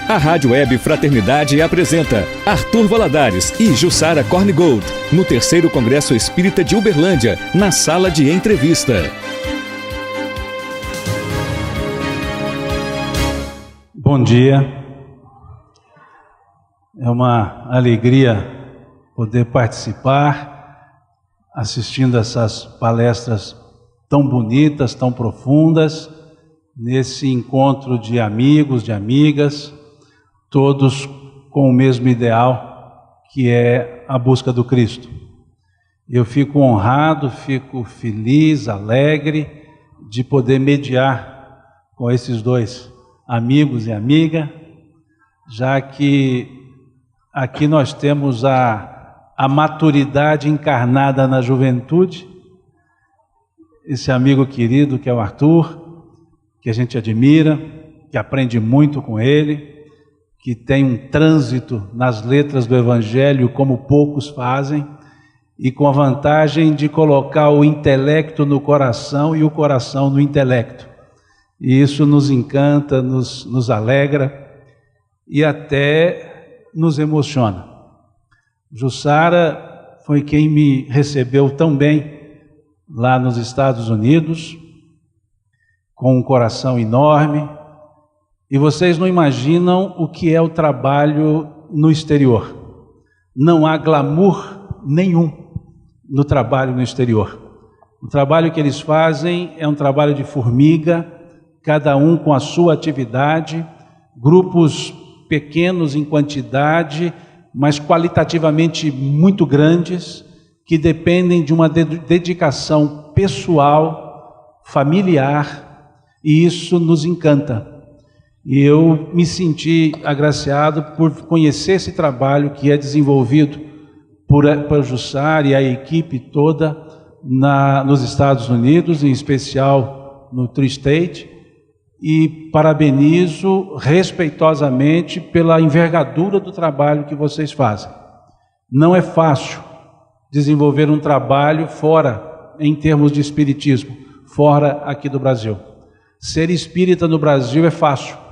A Rádio Web Fraternidade apresenta Arthur Valadares e Jussara Korngold, no 3º Congresso Espírita de Uberlândia, na sala de entrevista. Bom dia, é uma alegria poder participar, assistindo essas palestras tão bonitas, tão profundas, nesse encontro de amigos, de amigas, todos com o mesmo ideal, que é a busca do Cristo. Eu fico honrado, fico feliz, alegre de poder mediar com esses dois amigos e amiga, já que aqui nós temos a maturidade encarnada na juventude, esse amigo querido que é o Arthur, que a gente admira, que aprende muito com ele, que tem um trânsito nas letras do Evangelho como poucos fazem, e com a vantagem de colocar o intelecto no coração e o coração no intelecto. E isso nos encanta, nos alegra e até nos emociona. Jussara foi quem me recebeu tão bem lá nos Estados Unidos, com um coração enorme, e vocês não imaginam o que é o trabalho no exterior. Não há glamour nenhum no trabalho no exterior. O trabalho que eles fazem é um trabalho de formiga, cada um com a sua atividade, grupos pequenos em quantidade, mas qualitativamente muito grandes, que dependem de uma dedicação pessoal, familiar, e isso nos encanta. E eu me senti agraciado por conhecer esse trabalho que é desenvolvido por Jussara e a equipe toda nos Estados Unidos, em especial no Tri-State, e parabenizo respeitosamente pela envergadura do trabalho que vocês fazem. Não é fácil desenvolver um trabalho fora, em termos de espiritismo, fora aqui do Brasil. Ser espírita no Brasil é fácil,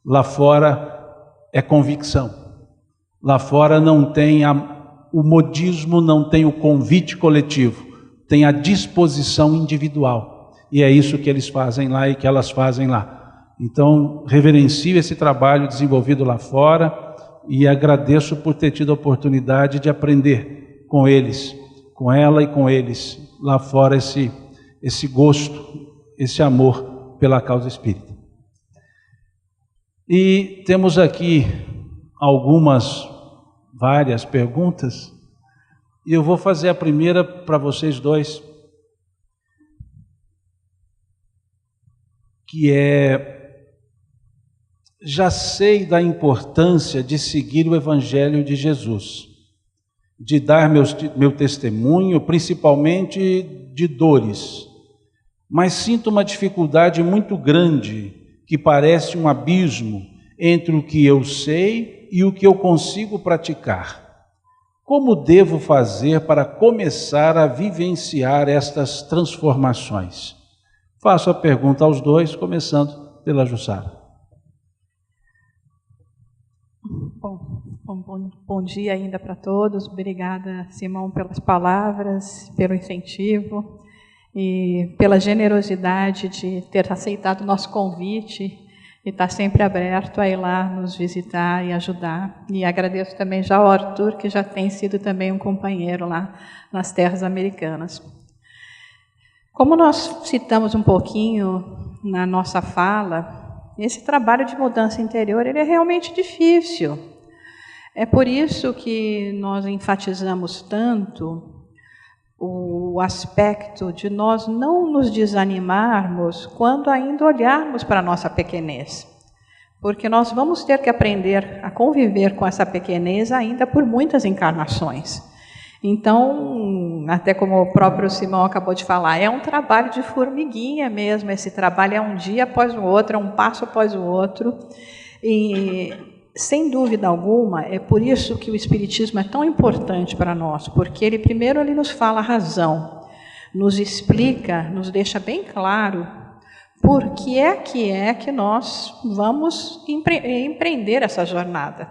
lá fora é convicção. Lá fora não tem o modismo, não tem o convite coletivo, tem a disposição individual. E é isso que eles fazem lá e que elas fazem lá. Então, reverencio esse trabalho desenvolvido lá fora e agradeço por ter tido a oportunidade de aprender com eles, com ela e com eles, lá fora, esse gosto, esse amor pela causa espírita. E temos aqui várias perguntas, e eu vou fazer a primeira para vocês dois, que é: já sei da importância de seguir o Evangelho de Jesus, de dar meu testemunho, principalmente de dores, mas sinto uma dificuldade muito grande, que parece um abismo entre o que eu sei e o que eu consigo praticar. Como devo fazer para começar a vivenciar estas transformações? Faço a pergunta aos dois, começando pela Jussara. Bom dia ainda para todos. Obrigada, Simão, pelas palavras, pelo incentivo e pela generosidade de ter aceitado o nosso convite e estar sempre aberto a ir lá nos visitar e ajudar. E agradeço também já ao Arthur, que já tem sido também um companheiro lá nas terras americanas. Como nós citamos um pouquinho na nossa fala, esse trabalho de mudança interior ele é realmente difícil. É por isso que nós enfatizamos tanto o aspecto de nós não nos desanimarmos quando ainda olharmos para a nossa pequenez. Porque nós vamos ter que aprender a conviver com essa pequenez ainda por muitas encarnações. Então, até como o próprio Simão acabou de falar, é um trabalho de formiguinha mesmo, esse trabalho é um dia após o outro, é um passo após o outro, e sem dúvida alguma, é por isso que o Espiritismo é tão importante para nós, porque ele primeiro ele nos fala a razão, nos explica, nos deixa bem claro por que é que nós vamos empreender essa jornada.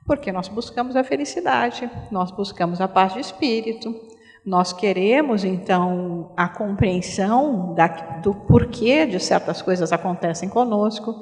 Porque nós buscamos a felicidade, nós buscamos a paz de espírito, nós queremos, então, a compreensão do porquê de certas coisas acontecem conosco,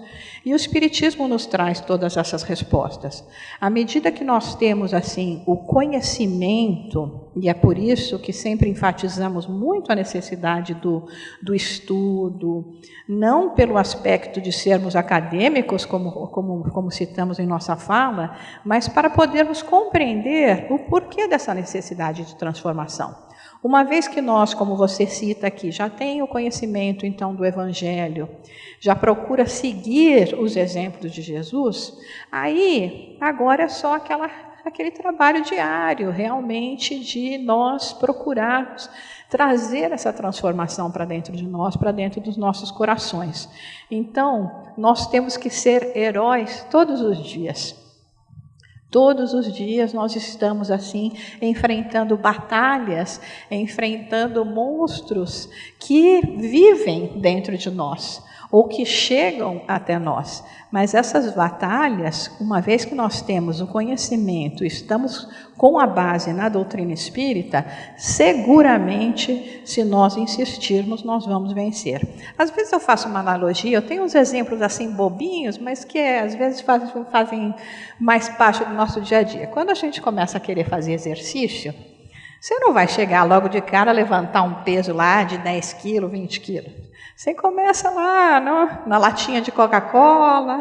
e o Espiritismo nos traz todas essas respostas. À medida que nós temos, assim, o conhecimento, e é por isso que sempre enfatizamos muito a necessidade do estudo, não pelo aspecto de sermos acadêmicos, como citamos em nossa fala, mas para podermos compreender o porquê dessa necessidade de transformação. Uma vez que nós, como você cita aqui, já tem o conhecimento, então, do Evangelho, já procura seguir os exemplos de Jesus, aí, agora é só aquele trabalho diário, realmente, de nós procurarmos trazer essa transformação para dentro de nós, para dentro dos nossos corações. Então, nós temos que ser heróis todos os dias. Todos os dias nós estamos assim, enfrentando batalhas, enfrentando monstros que vivem dentro de nós, ou que chegam até nós. Mas essas batalhas, uma vez que nós temos o conhecimento, estamos com a base na doutrina espírita, seguramente, se nós insistirmos, nós vamos vencer. Às vezes eu faço uma analogia, eu tenho uns exemplos assim bobinhos, mas que às vezes fazem mais parte do nosso dia a dia. Quando a gente começa a querer fazer exercício, você não vai chegar logo de cara a levantar um peso lá de 10 quilos, 20 quilos. Você começa lá na latinha de Coca-Cola,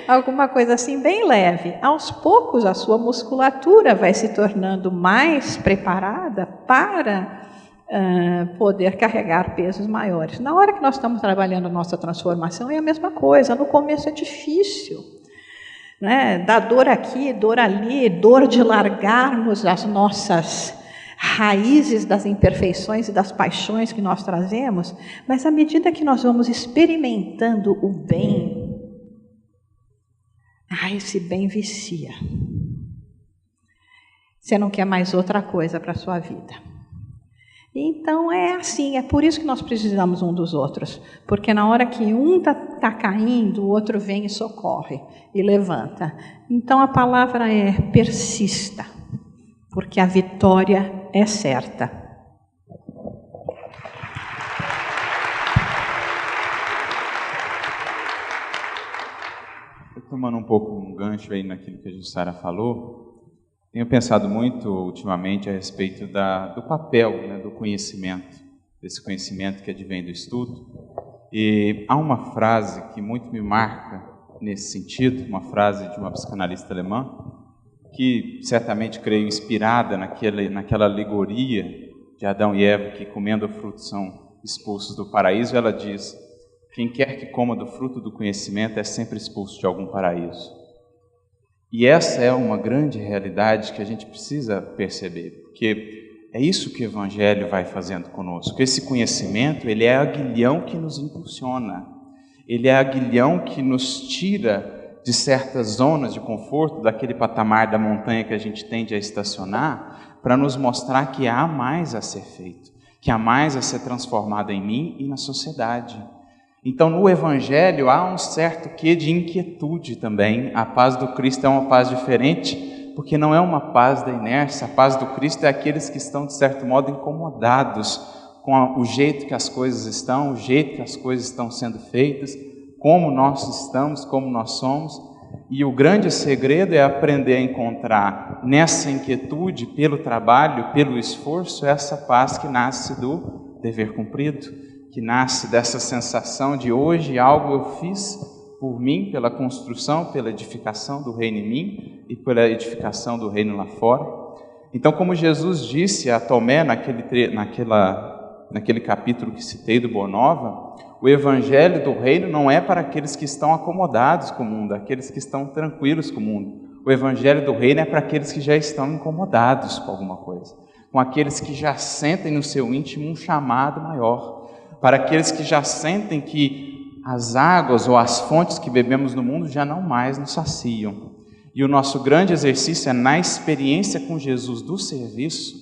alguma coisa assim bem leve. Aos poucos a sua musculatura vai se tornando mais preparada para poder carregar pesos maiores. Na hora que nós estamos trabalhando a nossa transformação é a mesma coisa. No começo é difícil, né? Dá dor aqui, dor ali, dor de largarmos as nossas raízes das imperfeições e das paixões que nós trazemos, mas à medida que nós vamos experimentando o bem, esse bem vicia. Você não quer mais outra coisa para a sua vida. Então é assim, é por isso que nós precisamos um dos outros, porque na hora que um está caindo, o outro vem e socorre, e levanta. Então a palavra é persista, porque a vitória é certa. Tomando um pouco um gancho aí naquilo que a Jussara falou, tenho pensado muito ultimamente a respeito do papel, né, do conhecimento, desse conhecimento que advém do estudo. E há uma frase que muito me marca nesse sentido, uma frase de uma psicanalista alemã, que certamente creio inspirada naquela alegoria de Adão e Eva que comendo o fruto são expulsos do paraíso. Ela diz: quem quer que coma do fruto do conhecimento é sempre expulso de algum paraíso. E essa é uma grande realidade que a gente precisa perceber, porque é isso que o Evangelho vai fazendo conosco. Esse conhecimento, ele é aguilhão que nos impulsiona, ele é aguilhão que nos tira de certas zonas de conforto, daquele patamar da montanha que a gente tende a estacionar, para nos mostrar que há mais a ser feito, que há mais a ser transformado em mim e na sociedade. Então, no Evangelho, há um certo quê de inquietude também. A paz do Cristo é uma paz diferente, porque não é uma paz da inércia. A paz do Cristo é aqueles que estão, de certo modo, incomodados com o jeito que as coisas estão, o jeito que as coisas estão sendo feitas, como nós estamos, como nós somos. E o grande segredo é aprender a encontrar nessa inquietude, pelo trabalho, pelo esforço, essa paz que nasce do dever cumprido, que nasce dessa sensação de hoje algo eu fiz por mim, pela construção, pela edificação do reino em mim e pela edificação do reino lá fora. Então, como Jesus disse a Tomé naquele capítulo que citei do Boa Nova, o Evangelho do Reino não é para aqueles que estão acomodados com o mundo, aqueles que estão tranquilos com o mundo. O Evangelho do Reino é para aqueles que já estão incomodados com alguma coisa, com aqueles que já sentem no seu íntimo um chamado maior, para aqueles que já sentem que as águas ou as fontes que bebemos no mundo já não mais nos saciam. E o nosso grande exercício é, na experiência com Jesus do serviço,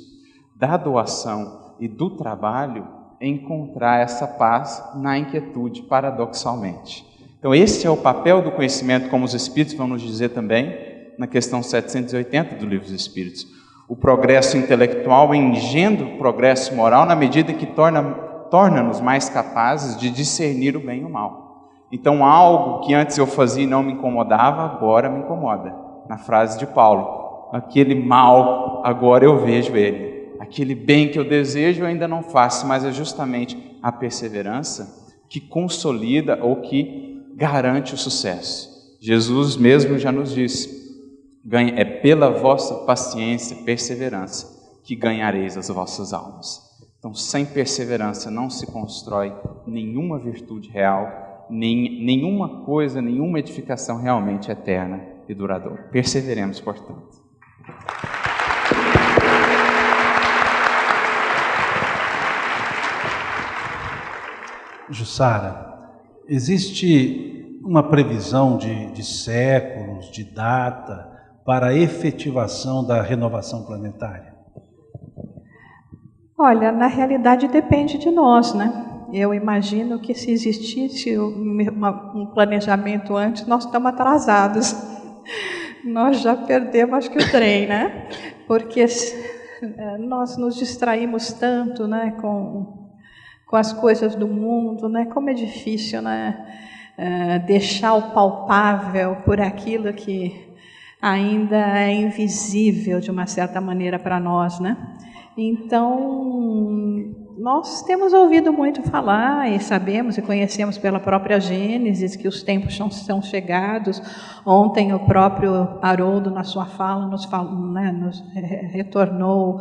da doação e do trabalho, encontrar essa paz na inquietude, paradoxalmente. Então esse é o papel do conhecimento, como os Espíritos vão nos dizer também, na questão 780 do Livro dos Espíritos. O progresso intelectual engendra o progresso moral na medida que torna-nos mais capazes de discernir o bem e o mal. Então algo que antes eu fazia e não me incomodava, agora me incomoda. Na frase de Paulo, aquele mal, agora eu vejo ele. Aquele bem que eu desejo eu ainda não faço, mas é justamente a perseverança que consolida ou que garante o sucesso. Jesus mesmo já nos disse, é pela vossa paciência, perseverança, que ganhareis as vossas almas. Então, sem perseverança não se constrói nenhuma virtude real, nenhuma coisa, nenhuma edificação realmente eterna e duradoura. Perseveremos, portanto. Jussara, existe uma previsão de séculos, de data, para a efetivação da renovação planetária? Olha, na realidade depende de nós, né? Eu imagino que se existisse um planejamento antes, nós estamos atrasados. Nós já perdemos, acho que o trem, né? Porque nós nos distraímos tanto, né, com as coisas do mundo, né? Como é difícil, né? Deixar o palpável por aquilo que ainda é invisível de uma certa maneira para nós, né? Então, nós temos ouvido muito falar e sabemos e conhecemos pela própria Gênesis que os tempos são chegados. Ontem o próprio Haroldo, na sua fala, nos retornou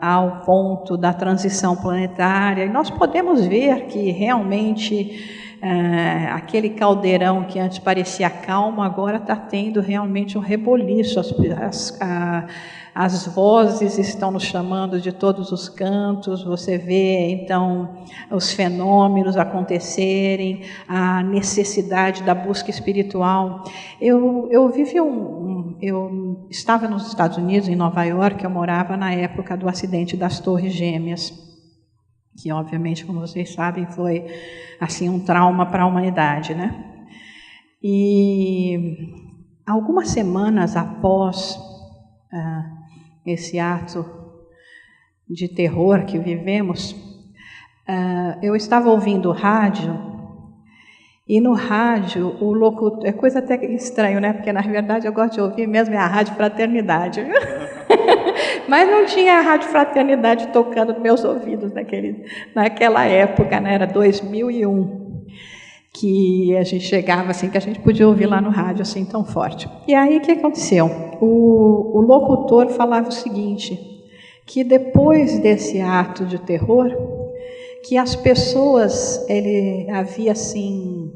ao ponto da transição planetária. E nós podemos ver que realmente aquele caldeirão que antes parecia calmo, agora está tendo realmente um reboliço. As vozes estão nos chamando de todos os cantos, você vê então os fenômenos acontecerem, a necessidade da busca espiritual. Eu estava nos Estados Unidos, em Nova York, eu morava na época do acidente das Torres Gêmeas, que obviamente, como vocês sabem, foi assim um trauma para a humanidade, né? E algumas semanas após esse ato de terror que vivemos, eu estava ouvindo rádio, e no rádio o locutor, é coisa até estranha, né? Porque na verdade eu gosto de ouvir mesmo a Rádio Fraternidade. Mas não tinha a Rádio Fraternidade tocando nos meus ouvidos naquela época, né? Era 2001, que a gente chegava assim, que a gente podia ouvir lá no rádio assim tão forte. E aí o que aconteceu? O locutor falava o seguinte, que depois desse ato de terror, que as pessoas, havia assim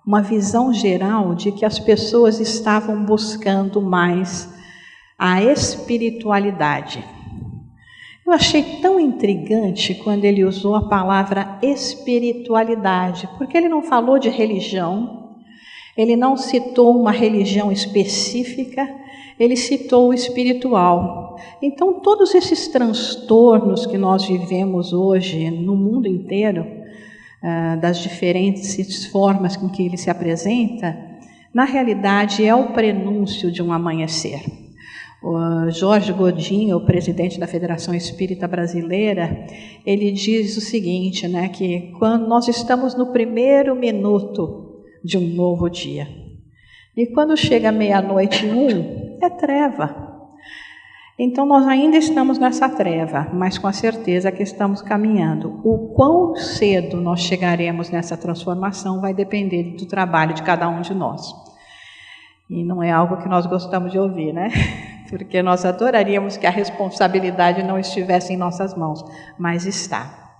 uma visão geral de que as pessoas estavam buscando mais a espiritualidade. Eu achei tão intrigante quando ele usou a palavra espiritualidade, porque ele não falou de religião, ele não citou uma religião específica, ele citou o espiritual. Então, todos esses transtornos que nós vivemos hoje no mundo inteiro, das diferentes formas com que ele se apresenta, na realidade é o prenúncio de um amanhecer. O Jorge Godinho, o presidente da Federação Espírita Brasileira, ele diz o seguinte, né, que quando nós estamos no primeiro minuto de um novo dia, e quando chega meia-noite e 1, é treva. Então nós ainda estamos nessa treva, mas com a certeza que estamos caminhando. O quão cedo nós chegaremos nessa transformação vai depender do trabalho de cada um de nós. E não é algo que nós gostamos de ouvir, né? Porque nós adoraríamos que a responsabilidade não estivesse em nossas mãos, mas está.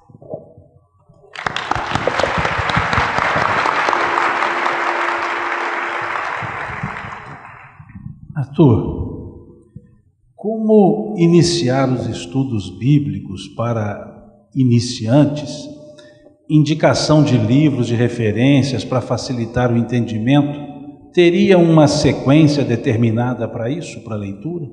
Arthur, como iniciar os estudos bíblicos para iniciantes? Indicação de livros, de referências para facilitar o entendimento? Teria uma sequência determinada para isso, para a leitura?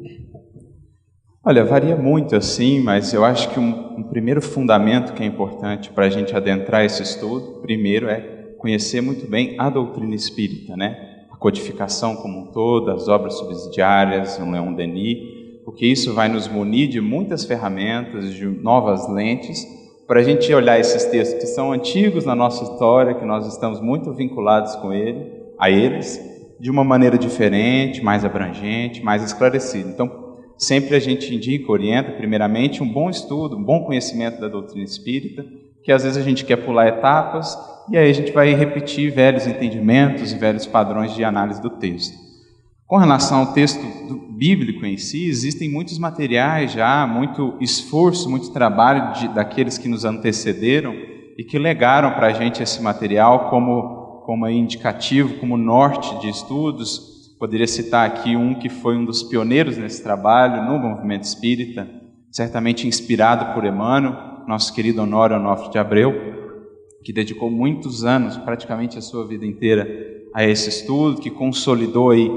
Olha, varia muito assim, mas eu acho que um primeiro fundamento que é importante para a gente adentrar esse estudo, primeiro é conhecer muito bem a doutrina espírita, né? A codificação como um todo, as obras subsidiárias, o Leon Denis, porque isso vai nos munir de muitas ferramentas, de novas lentes, para a gente olhar esses textos que são antigos na nossa história, que nós estamos muito vinculados a eles, de uma maneira diferente, mais abrangente, mais esclarecida. Então, sempre a gente indica, orienta, primeiramente, um bom estudo, um bom conhecimento da doutrina espírita, que às vezes a gente quer pular etapas, e aí a gente vai repetir velhos entendimentos e velhos padrões de análise do texto. Com relação ao texto bíblico em si, existem muitos materiais já, muito esforço, muito trabalho daqueles que nos antecederam e que legaram para a gente esse material como indicativo, como norte de estudos. Poderia citar aqui um que foi um dos pioneiros nesse trabalho, no movimento espírita, certamente inspirado por Emmanuel, nosso querido Honório Onofre de Abreu, que dedicou muitos anos, praticamente a sua vida inteira, a esse estudo, que consolidou aí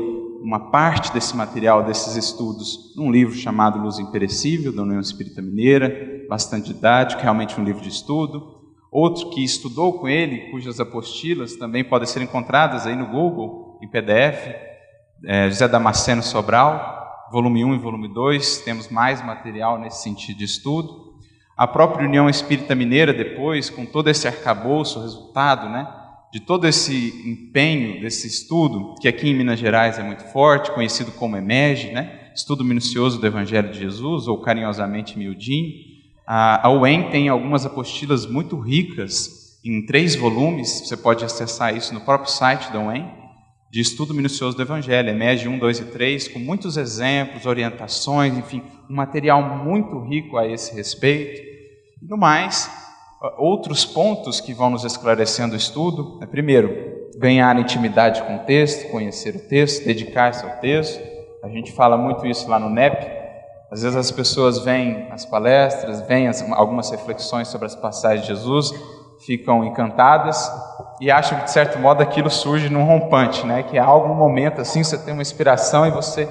uma parte desse material, desses estudos, num livro chamado Luz Imperecível, da União Espírita Mineira, bastante didático, realmente um livro de estudo. Outro que estudou com ele, cujas apostilas também podem ser encontradas aí no Google, em PDF, José Damasceno Sobral, volume 1 e volume 2, temos mais material nesse sentido de estudo. A própria União Espírita Mineira, depois, com todo esse arcabouço, resultado, né, de todo esse empenho desse estudo, que aqui em Minas Gerais é muito forte, conhecido como EMEG, né, Estudo Minucioso do Evangelho de Jesus, ou carinhosamente miudinho. A UEM tem algumas apostilas muito ricas, em 3 volumes, você pode acessar isso no próprio site da UEM, de Estudo Minucioso do Evangelho, EMEG 1, 2 e 3, com muitos exemplos, orientações, enfim, um material muito rico a esse respeito. E no mais, outros pontos que vão nos esclarecendo o estudo, primeiro, ganhar intimidade com o texto, conhecer o texto, dedicar-se ao texto. A gente fala muito isso lá no NEP. Às vezes as pessoas vêm às palestras, vêm algumas reflexões sobre as passagens de Jesus, ficam encantadas e acham que, de certo modo, aquilo surge num rompante, né? Que há algum momento assim, você tem uma inspiração e você...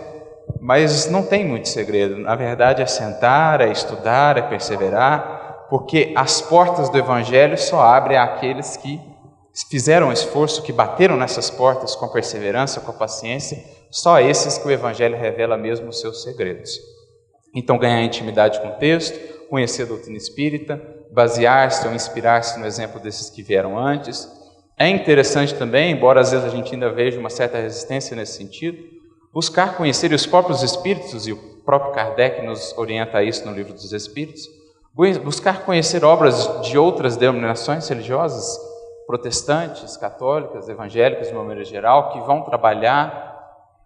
Mas não tem muito segredo. Na verdade, é sentar, é estudar, é perseverar, porque as portas do Evangelho só abrem àqueles que fizeram o esforço, que bateram nessas portas com a perseverança, com a paciência, só esses que o Evangelho revela mesmo os seus segredos. Então, ganhar intimidade com o texto, conhecer a doutrina espírita, basear-se ou inspirar-se no exemplo desses que vieram antes. É interessante também, embora às vezes a gente ainda veja uma certa resistência nesse sentido, buscar conhecer os próprios espíritos, e o próprio Kardec nos orienta a isso no Livro dos Espíritos, buscar conhecer obras de outras denominações religiosas, protestantes, católicas, evangélicas de uma maneira geral, que vão trabalhar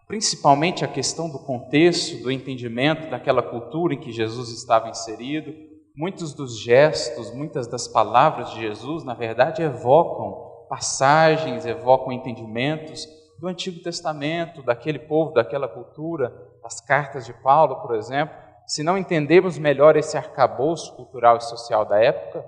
principalmente a questão do contexto, do entendimento daquela cultura em que Jesus estava inserido. Muitos dos gestos, muitas das palavras de Jesus, na verdade, evocam passagens, evocam entendimentos do Antigo Testamento, daquele povo, daquela cultura, as cartas de Paulo, por exemplo. Se não entendermos melhor esse arcabouço cultural e social da época,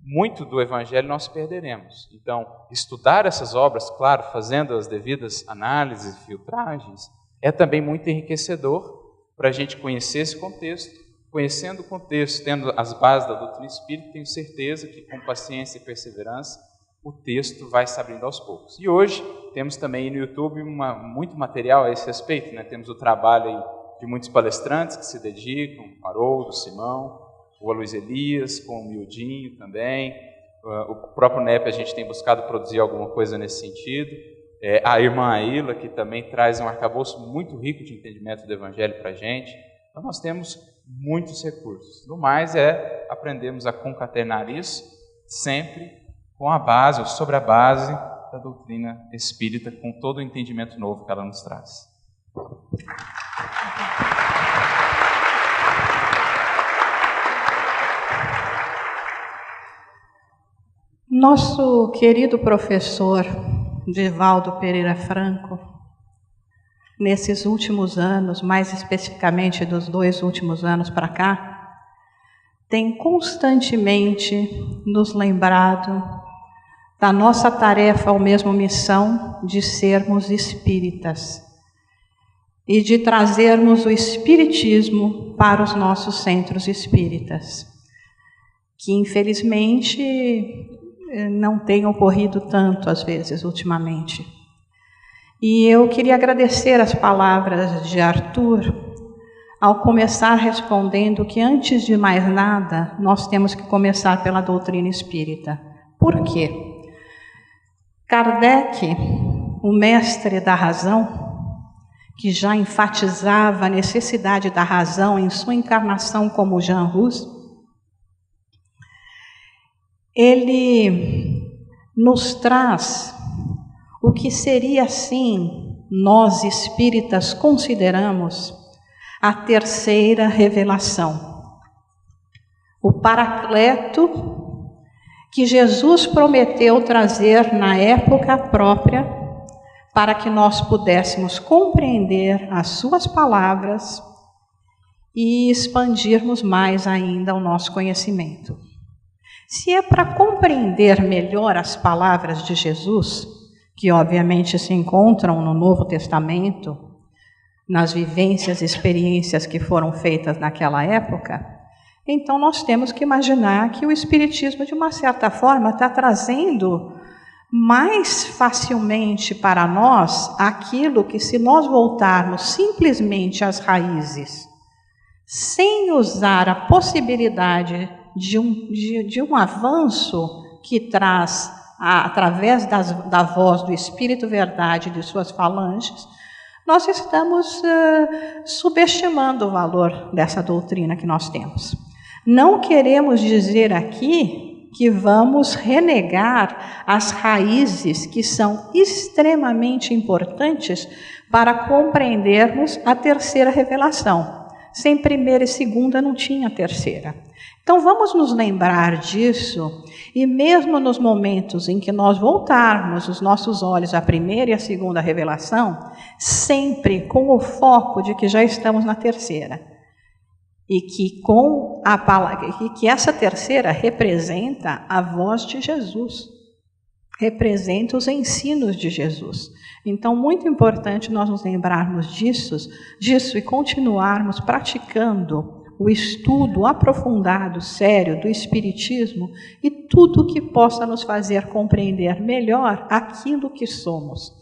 muito do Evangelho nós perderemos. Então, estudar essas obras, claro, fazendo as devidas análises e filtragens, é também muito enriquecedor para a gente conhecer esse contexto. Conhecendo o contexto, tendo as bases da doutrina espírita, tenho certeza que com paciência e perseverança, o texto vai se abrindo aos poucos. E hoje temos também no YouTube muito material a esse respeito, né? Temos o trabalho aí de muitos palestrantes que se dedicam, Haroldo, Simão, o Luiz Elias, com o Miudinho também. O próprio NEP a gente tem buscado produzir alguma coisa nesse sentido. A irmã Aila, que também traz um arcabouço muito rico de entendimento do Evangelho para a gente. Então nós temos muitos recursos. No mais aprendermos a concatenar isso sempre com a base, ou sobre a base da doutrina espírita, com todo o entendimento novo que ela nos traz. Nosso querido professor Divaldo Pereira Franco, nesses últimos anos, mais especificamente dos 2 últimos anos para cá, tem constantemente nos lembrado da nossa tarefa ou mesmo missão de sermos espíritas. e de trazermos o espiritismo para os nossos centros espíritas, que infelizmente não tem ocorrido tanto às vezes ultimamente. E eu queria agradecer as palavras de Arthur ao começar respondendo que antes de mais nada nós temos que começar pela doutrina espírita. Por quê? Kardec, o mestre da razão, que já enfatizava a necessidade da razão em sua encarnação como Jean Rus, ele nos traz o que seria, assim, nós espíritas consideramos a terceira revelação. O Paracleto que Jesus prometeu trazer na época própria para que nós pudéssemos compreender as suas palavras e expandirmos mais ainda o nosso conhecimento. Se é para compreender melhor as palavras de Jesus, que obviamente se encontram no Novo Testamento, nas vivências e experiências que foram feitas naquela época, então nós temos que imaginar que o Espiritismo, de uma certa forma, está trazendo mais facilmente para nós aquilo que, se nós voltarmos simplesmente às raízes, sem usar a possibilidade de um avanço que traz, através da voz do Espírito Verdade de suas falanges, nós estamos subestimando o valor dessa doutrina que nós temos. Não queremos dizer aqui que vamos renegar as raízes que são extremamente importantes para compreendermos a terceira revelação. Sem primeira e segunda não tinha terceira. Então vamos nos lembrar disso, e mesmo nos momentos em que nós voltarmos os nossos olhos à primeira e à segunda revelação, sempre com o foco de que já estamos na terceira. E que com a palavra, que essa terceira representa a voz de Jesus, representa os ensinos de Jesus. Então, muito importante nós nos lembrarmos disso e continuarmos praticando o estudo aprofundado, sério, do Espiritismo e tudo que possa nos fazer compreender melhor aquilo que somos,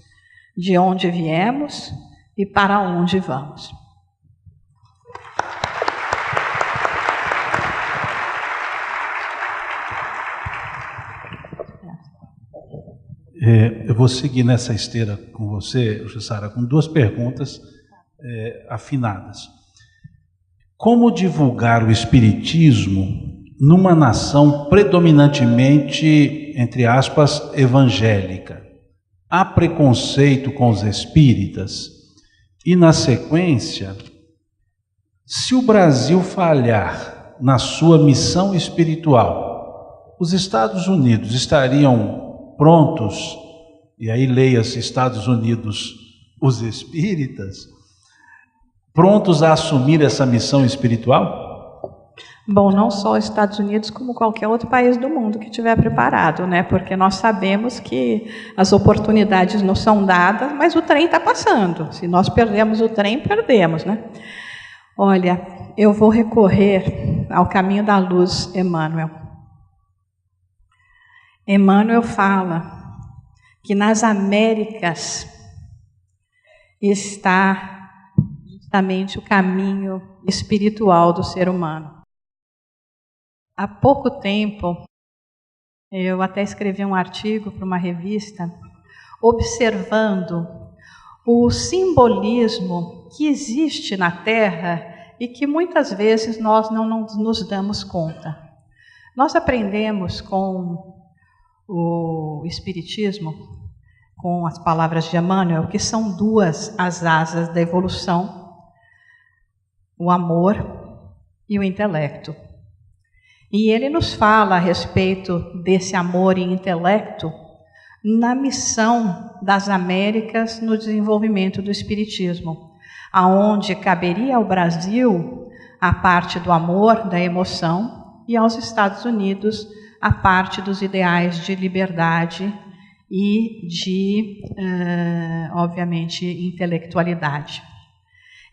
de onde viemos e para onde vamos. Eu vou seguir nessa esteira com você, Jussara, com duas perguntas afinadas. Como divulgar o Espiritismo numa nação predominantemente, entre aspas, evangélica? Há preconceito com os espíritas? E, na sequência, se o Brasil falhar na sua missão espiritual, os Estados Unidos estariam prontos, e aí leia-se Estados Unidos, os espíritas, prontos a assumir essa missão espiritual? Bom, não só os Estados Unidos, como qualquer outro país do mundo que estiver preparado, né? Porque nós sabemos que as oportunidades não são dadas, mas o trem está passando. Se nós perdemos o trem, perdemos, né? Olha, eu vou recorrer ao caminho da luz, Emmanuel. Emmanuel fala que nas Américas está justamente o caminho espiritual do ser humano. Há pouco tempo, eu até escrevi um artigo para uma revista, observando o simbolismo que existe na Terra e que muitas vezes nós não nos damos conta. Nós aprendemos com o Espiritismo, com as palavras de Emmanuel, que são duas as asas da evolução, o amor e o intelecto. E ele nos fala a respeito desse amor e intelecto na missão das Américas no desenvolvimento do Espiritismo, aonde caberia ao Brasil a parte do amor, da emoção, e aos Estados Unidos a parte dos ideais de liberdade e de, obviamente, intelectualidade.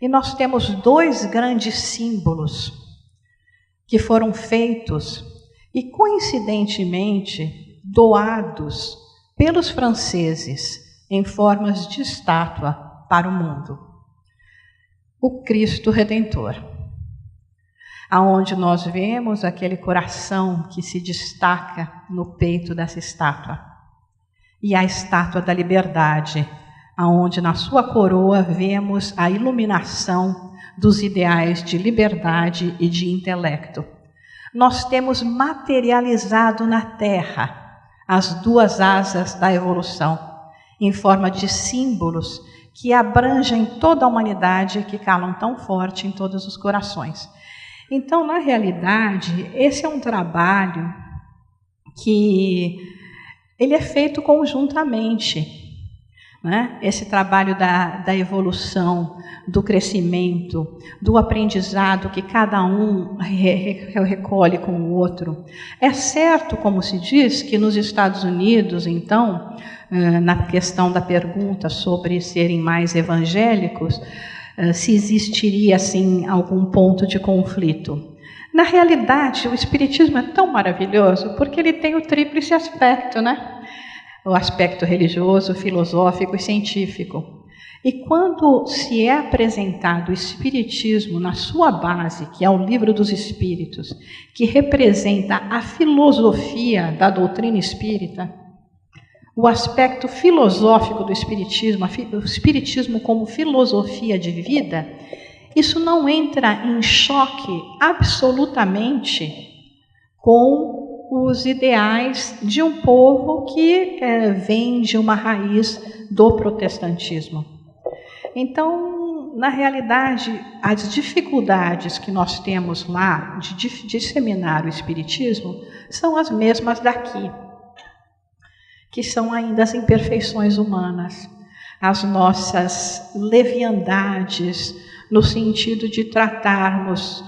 E nós temos 2 grandes símbolos que foram feitos e, coincidentemente, doados pelos franceses em formas de estátua para o mundo. O Cristo Redentor, aonde nós vemos aquele coração que se destaca no peito dessa estátua, e a estátua da liberdade, aonde na sua coroa vemos a iluminação dos ideais de liberdade e de intelecto. Nós temos materializado na Terra as 2 asas da evolução, em forma de símbolos que abrangem toda a humanidade, que calam tão forte em todos os corações. Então, na realidade, esse é um trabalho que ele é feito conjuntamente, né? Esse trabalho da evolução, do crescimento, do aprendizado que cada um recolhe com o outro. É certo, como se diz, que nos Estados Unidos, então, na questão da pergunta sobre serem mais evangélicos, se existiria, assim, algum ponto de conflito. Na realidade, o Espiritismo é tão maravilhoso porque ele tem o tríplice aspecto, né? O aspecto religioso, filosófico e científico. E quando se é apresentado o Espiritismo na sua base, que é o Livro dos Espíritos, que representa a filosofia da doutrina espírita, o aspecto filosófico do Espiritismo, o Espiritismo como filosofia de vida, isso não entra em choque absolutamente com os ideais de um povo que vem de uma raiz do protestantismo. Então, na realidade, as dificuldades que nós temos lá de disseminar o Espiritismo são as mesmas daqui, que são ainda as imperfeições humanas, as nossas leviandades, no sentido de tratarmos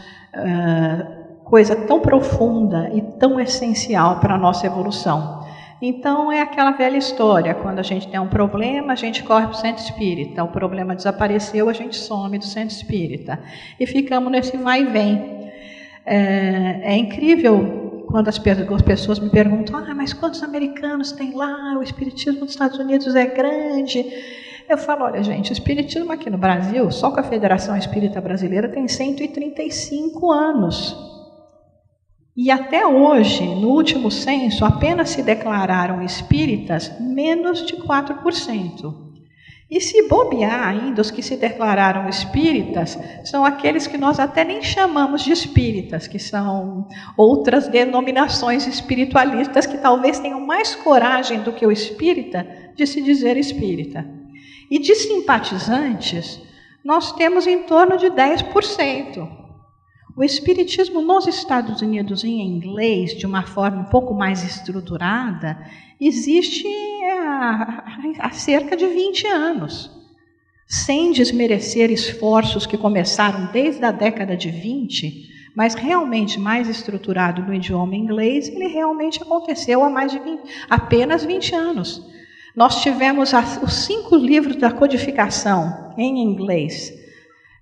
coisa tão profunda e tão essencial para a nossa evolução. Então, é aquela velha história, quando a gente tem um problema, a gente corre para o centro espírita, o problema desapareceu, a gente some do centro espírita, e ficamos nesse vai e vem. É incrível quando as pessoas me perguntam, mas quantos americanos tem lá, o Espiritismo nos Estados Unidos é grande. Eu falo, olha gente, o Espiritismo aqui no Brasil, só com a Federação Espírita Brasileira, tem 135 anos. E até hoje, no último censo, apenas se declararam espíritas menos de 4%. E se bobear ainda, os que se declararam espíritas são aqueles que nós até nem chamamos de espíritas, que são outras denominações espiritualistas que talvez tenham mais coragem do que o espírita de se dizer espírita. E de simpatizantes, nós temos em torno de 10%. O Espiritismo nos Estados Unidos, em inglês, de uma forma um pouco mais estruturada, existe há cerca de 20 anos, sem desmerecer esforços que começaram desde a década de 20, mas realmente mais estruturado no idioma inglês, ele realmente aconteceu há apenas 20 anos. Nós tivemos os 5 livros da codificação em inglês,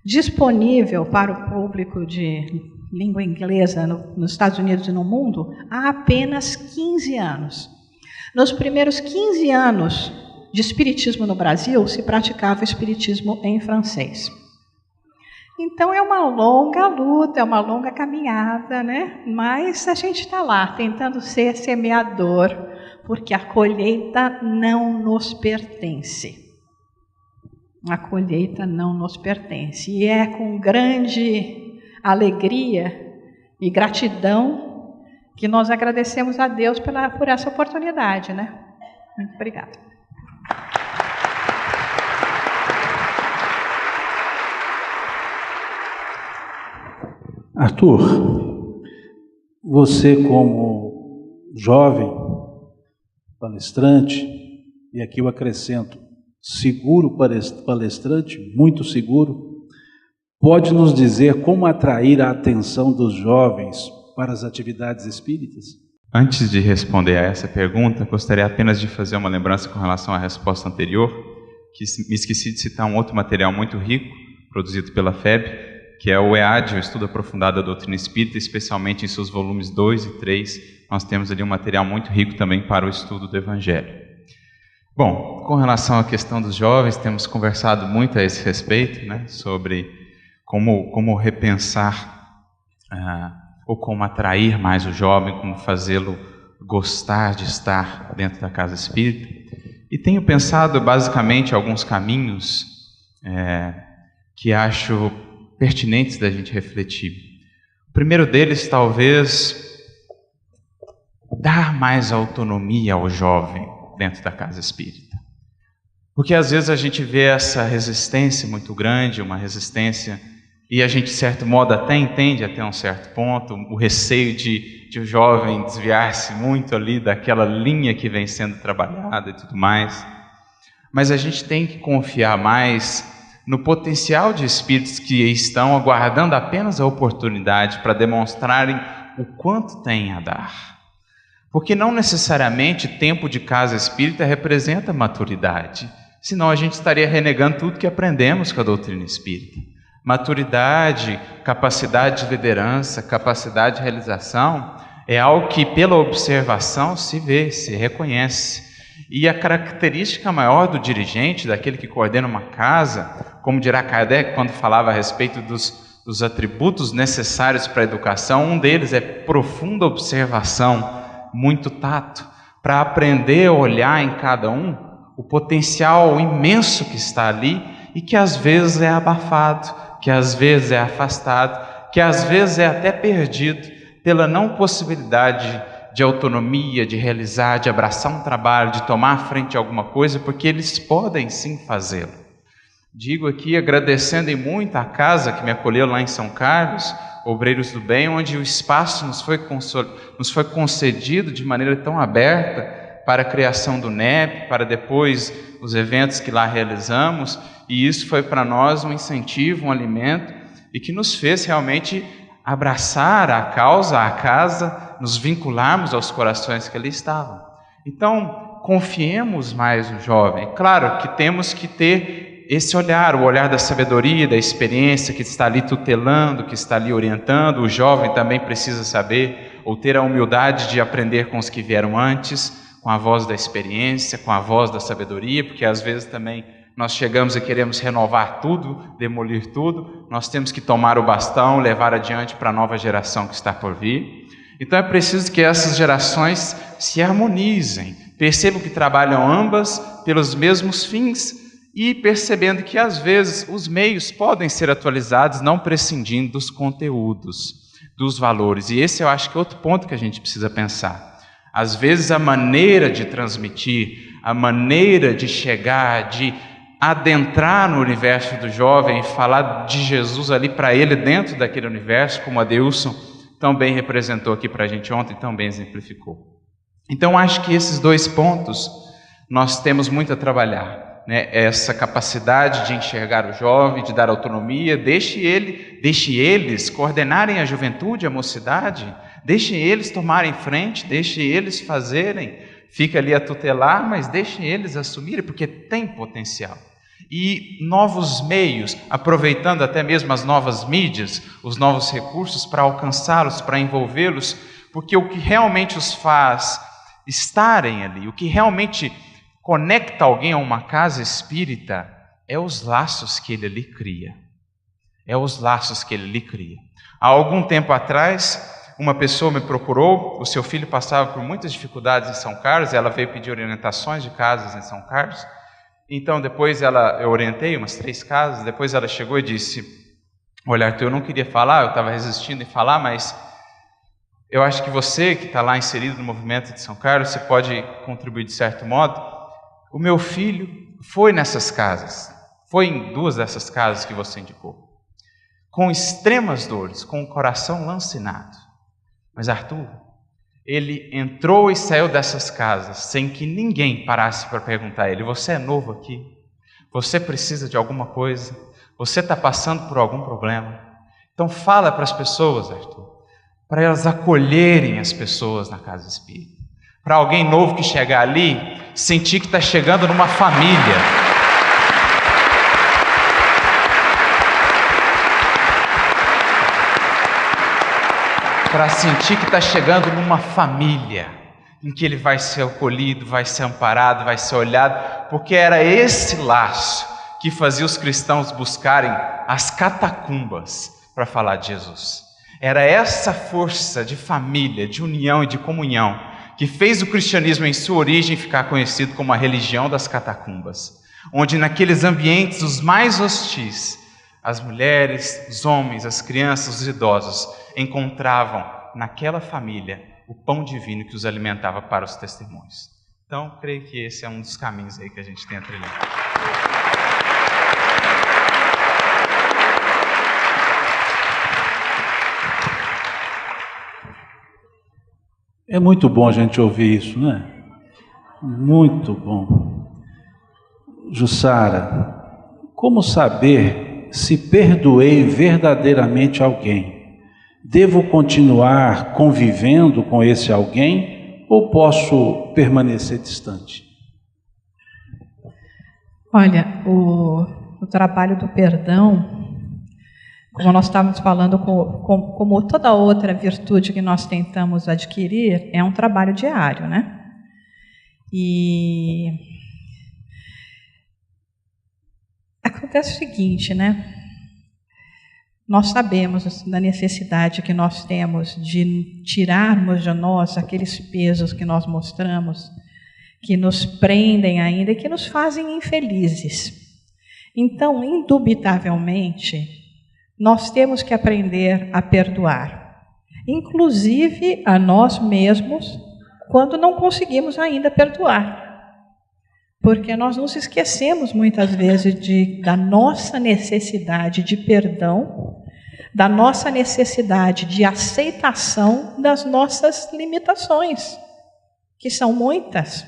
disponível para o público de língua inglesa nos Estados Unidos e no mundo há apenas 15 anos. Nos primeiros 15 anos de espiritismo no Brasil, se praticava o espiritismo em francês. Então é uma longa luta, é uma longa caminhada, né? Mas a gente está lá, tentando ser semeador, porque a colheita não nos pertence. A colheita não nos pertence. E é com grande alegria e gratidão que nós agradecemos a Deus por essa oportunidade, né? Muito obrigada. Arthur, você como jovem palestrante, e aqui eu acrescento, seguro palestrante, muito seguro, pode nos dizer como atrair a atenção dos jovens para as atividades espíritas? Antes de responder a essa pergunta, gostaria apenas de fazer uma lembrança com relação à resposta anterior, que me esqueci de citar um outro material muito rico, produzido pela FEB, que é o EAD, o Estudo Aprofundado da Doutrina Espírita, especialmente em seus volumes 2 e 3. Nós temos ali um material muito rico também para o estudo do Evangelho. Bom, com relação à questão dos jovens, temos conversado muito a esse respeito, né, sobre como repensar ou como atrair mais o jovem, como fazê-lo gostar de estar dentro da casa espírita. E tenho pensado basicamente alguns caminhos que acho pertinentes da gente refletir. O primeiro deles, talvez, dar mais autonomia ao jovem dentro da casa espírita. Porque às vezes a gente vê essa resistência muito grande, uma resistência, e a gente de certo modo até entende até um certo ponto, o receio de o jovem desviar-se muito ali daquela linha que vem sendo trabalhada e tudo mais. Mas a gente tem que confiar mais no potencial de espíritos que estão aguardando apenas a oportunidade para demonstrarem o quanto têm a dar. Porque não necessariamente tempo de casa espírita representa maturidade, senão a gente estaria renegando tudo que aprendemos com a doutrina espírita. Maturidade, capacidade de liderança, capacidade de realização é algo que pela observação se vê, se reconhece. E a característica maior do dirigente, daquele que coordena uma casa, como dirá Kardec quando falava a respeito dos atributos necessários para a educação, um deles é profunda observação, muito tato, para aprender a olhar em cada um o potencial imenso que está ali e que às vezes é abafado, que às vezes é afastado, que às vezes é até perdido pela não possibilidade de autonomia, de realizar, de abraçar um trabalho, de tomar a frente de alguma coisa, porque eles podem sim fazê-lo. Digo aqui agradecendo em muito a casa que me acolheu lá em São Carlos, Obreiros do Bem, onde o espaço nos foi concedido de maneira tão aberta para a criação do NEP, para depois os eventos que lá realizamos, e isso foi para nós um incentivo, um alimento, e que nos fez realmente abraçar a causa, a casa, nos vincularmos aos corações que ali estavam. Então, confiemos mais no jovem. Claro que temos que ter esse olhar, o olhar da sabedoria, da experiência, que está ali tutelando, que está ali orientando. O jovem também precisa saber, ou ter a humildade de aprender com os que vieram antes, com a voz da experiência, com a voz da sabedoria, porque às vezes também nós chegamos e queremos renovar tudo, demolir tudo, nós temos que tomar o bastão, levar adiante para a nova geração que está por vir. Então é preciso que essas gerações se harmonizem, percebam que trabalham ambas pelos mesmos fins e percebendo que às vezes os meios podem ser atualizados, não prescindindo dos conteúdos, dos valores. E esse eu acho que é outro ponto que a gente precisa pensar. Às vezes a maneira de transmitir, a maneira de chegar, de adentrar no universo do jovem e falar de Jesus ali para ele dentro daquele universo, como a Deilson tão bem representou aqui para a gente ontem, tão bem exemplificou. Então acho que esses dois pontos nós temos muito a trabalhar, né? Essa capacidade de enxergar o jovem, de dar autonomia, deixe eles coordenarem a juventude, a mocidade, deixe eles tomarem frente, deixe eles fazerem, fica ali a tutelar, mas deixe eles assumirem, porque tem potencial. E novos meios, aproveitando até mesmo as novas mídias, os novos recursos para alcançá-los, para envolvê-los, porque o que realmente os faz estarem ali, o que realmente conecta alguém a uma casa espírita, é os laços que ele ali cria. É os laços que ele ali cria. Há algum tempo atrás, uma pessoa me procurou, o seu filho passava por muitas dificuldades em São Carlos, ela veio pedir orientações de casas em São Carlos. Então depois eu orientei umas 3 casas, depois ela chegou e disse: olha, Arthur, eu não queria falar, eu estava resistindo em falar, mas eu acho que você que está lá inserido no movimento de São Carlos, você pode contribuir de certo modo. O meu filho foi nessas casas, foi em 2 dessas casas que você indicou, com extremas dores, com o coração lancinado. Mas Arthur, ele entrou e saiu dessas casas sem que ninguém parasse para perguntar a ele: você é novo aqui? Você precisa de alguma coisa? Você está passando por algum problema? Então fala para as pessoas, Arthur, para elas acolherem as pessoas na casa espírita. Para alguém novo que chegar ali, sentir que está chegando numa família. para sentir que está chegando numa família, em que ele vai ser acolhido, vai ser amparado, vai ser olhado, porque era esse laço que fazia os cristãos buscarem as catacumbas para falar de Jesus. Era essa força de família, de união e de comunhão que fez o cristianismo em sua origem ficar conhecido como a religião das catacumbas, onde naqueles ambientes os mais hostis, as mulheres, os homens, as crianças, os idosos encontravam naquela família o pão divino que os alimentava para os testemunhos. Então, creio que esse é um dos caminhos aí que a gente tem a trilhar. É muito bom a gente ouvir isso, não é? Muito bom. Jussara, como saber se perdoei verdadeiramente alguém? Devo continuar convivendo com esse alguém ou posso permanecer distante? Olha, o trabalho do perdão, como nós estávamos falando, como toda outra virtude que nós tentamos adquirir, é um trabalho diário, né? E acontece o seguinte, né? Nós sabemos da necessidade que nós temos de tirarmos de nós aqueles pesos que nós mostramos, que nos prendem ainda e que nos fazem infelizes. Então, indubitavelmente, nós temos que aprender a perdoar, inclusive a nós mesmos, quando não conseguimos ainda perdoar. Porque nós nos esquecemos muitas vezes da nossa necessidade de perdão, da nossa necessidade de aceitação das nossas limitações, que são muitas.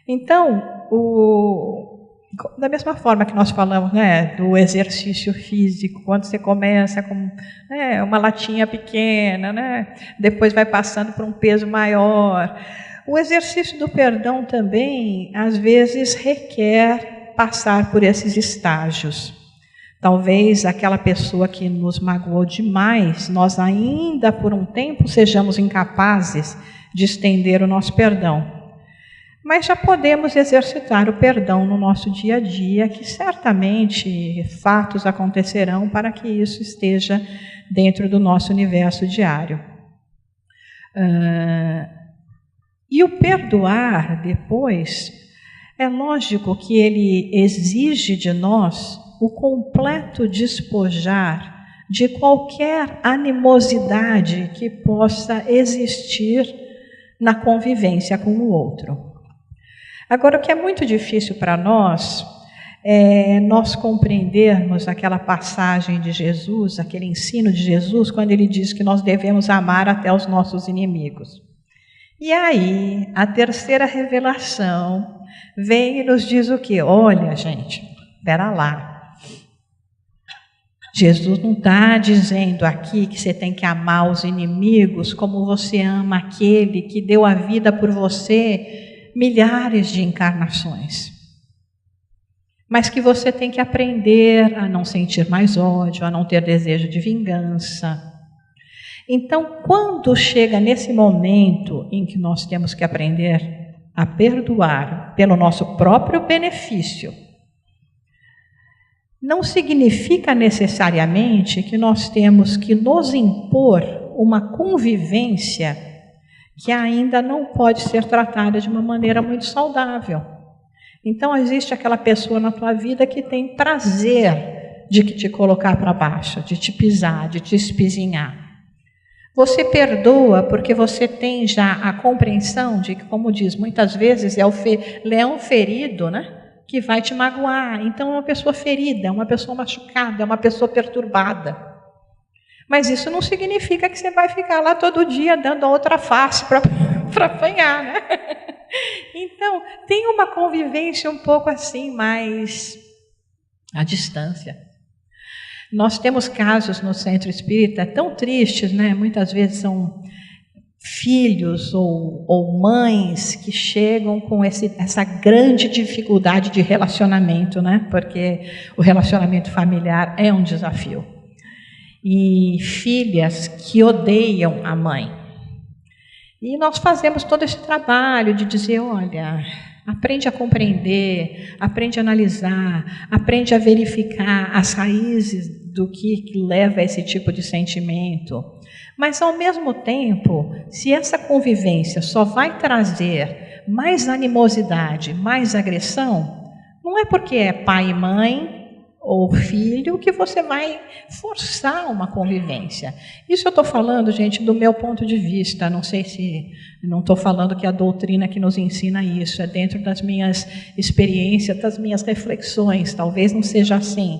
Então, da mesma forma que nós falamos, né, do exercício físico, quando você começa com uma latinha pequena, né, depois vai passando para um peso maior. O exercício do perdão também, às vezes, requer passar por esses estágios. Talvez aquela pessoa que nos magoou demais, nós ainda por um tempo sejamos incapazes de estender o nosso perdão. Mas já podemos exercitar o perdão no nosso dia a dia, que certamente fatos acontecerão para que isso esteja dentro do nosso universo diário. E o perdoar depois, é lógico que ele exige de nós o completo despojar de qualquer animosidade que possa existir na convivência com o outro. Agora, o que é muito difícil para nós é nós compreendermos aquela passagem de Jesus, aquele ensino de Jesus, quando ele diz que nós devemos amar até os nossos inimigos. E aí, a terceira revelação vem e nos diz o quê? Olha, gente, espera lá. Jesus não está dizendo aqui que você tem que amar os inimigos como você ama aquele que deu a vida por você milhares de encarnações. Mas que você tem que aprender a não sentir mais ódio, a não ter desejo de vingança. Então, quando chega nesse momento em que nós temos que aprender a perdoar pelo nosso próprio benefício, não significa necessariamente que nós temos que nos impor uma convivência que ainda não pode ser tratada de uma maneira muito saudável. Então, existe aquela pessoa na tua vida que tem prazer de te colocar para baixo, de te pisar, de te espizinhar. Você perdoa porque você tem já a compreensão de que, como diz, muitas vezes é o leão ferido, né, que vai te magoar. Então, é uma pessoa ferida, é uma pessoa machucada, é uma pessoa perturbada. Mas isso não significa que você vai ficar lá todo dia dando a outra face para apanhar, né? Então, tem uma convivência um pouco assim, mais à distância. Nós temos casos no Centro Espírita tão tristes, né? Muitas vezes são filhos ou mães que chegam com essa grande dificuldade de relacionamento, né? Porque o relacionamento familiar é um desafio. e filhas que odeiam a mãe. E nós fazemos todo esse trabalho de dizer, olha, aprende a compreender, aprende a analisar, aprende a verificar as raízes do que leva a esse tipo de sentimento. Mas, ao mesmo tempo, se essa convivência só vai trazer mais animosidade, mais agressão, não é porque é pai e mãe ou filho que você vai forçar uma convivência. Isso eu estou falando, gente, do meu ponto de vista. Não sei se... Não estou falando que a doutrina que nos ensina isso. É dentro das minhas experiências, das minhas reflexões. Talvez não seja assim.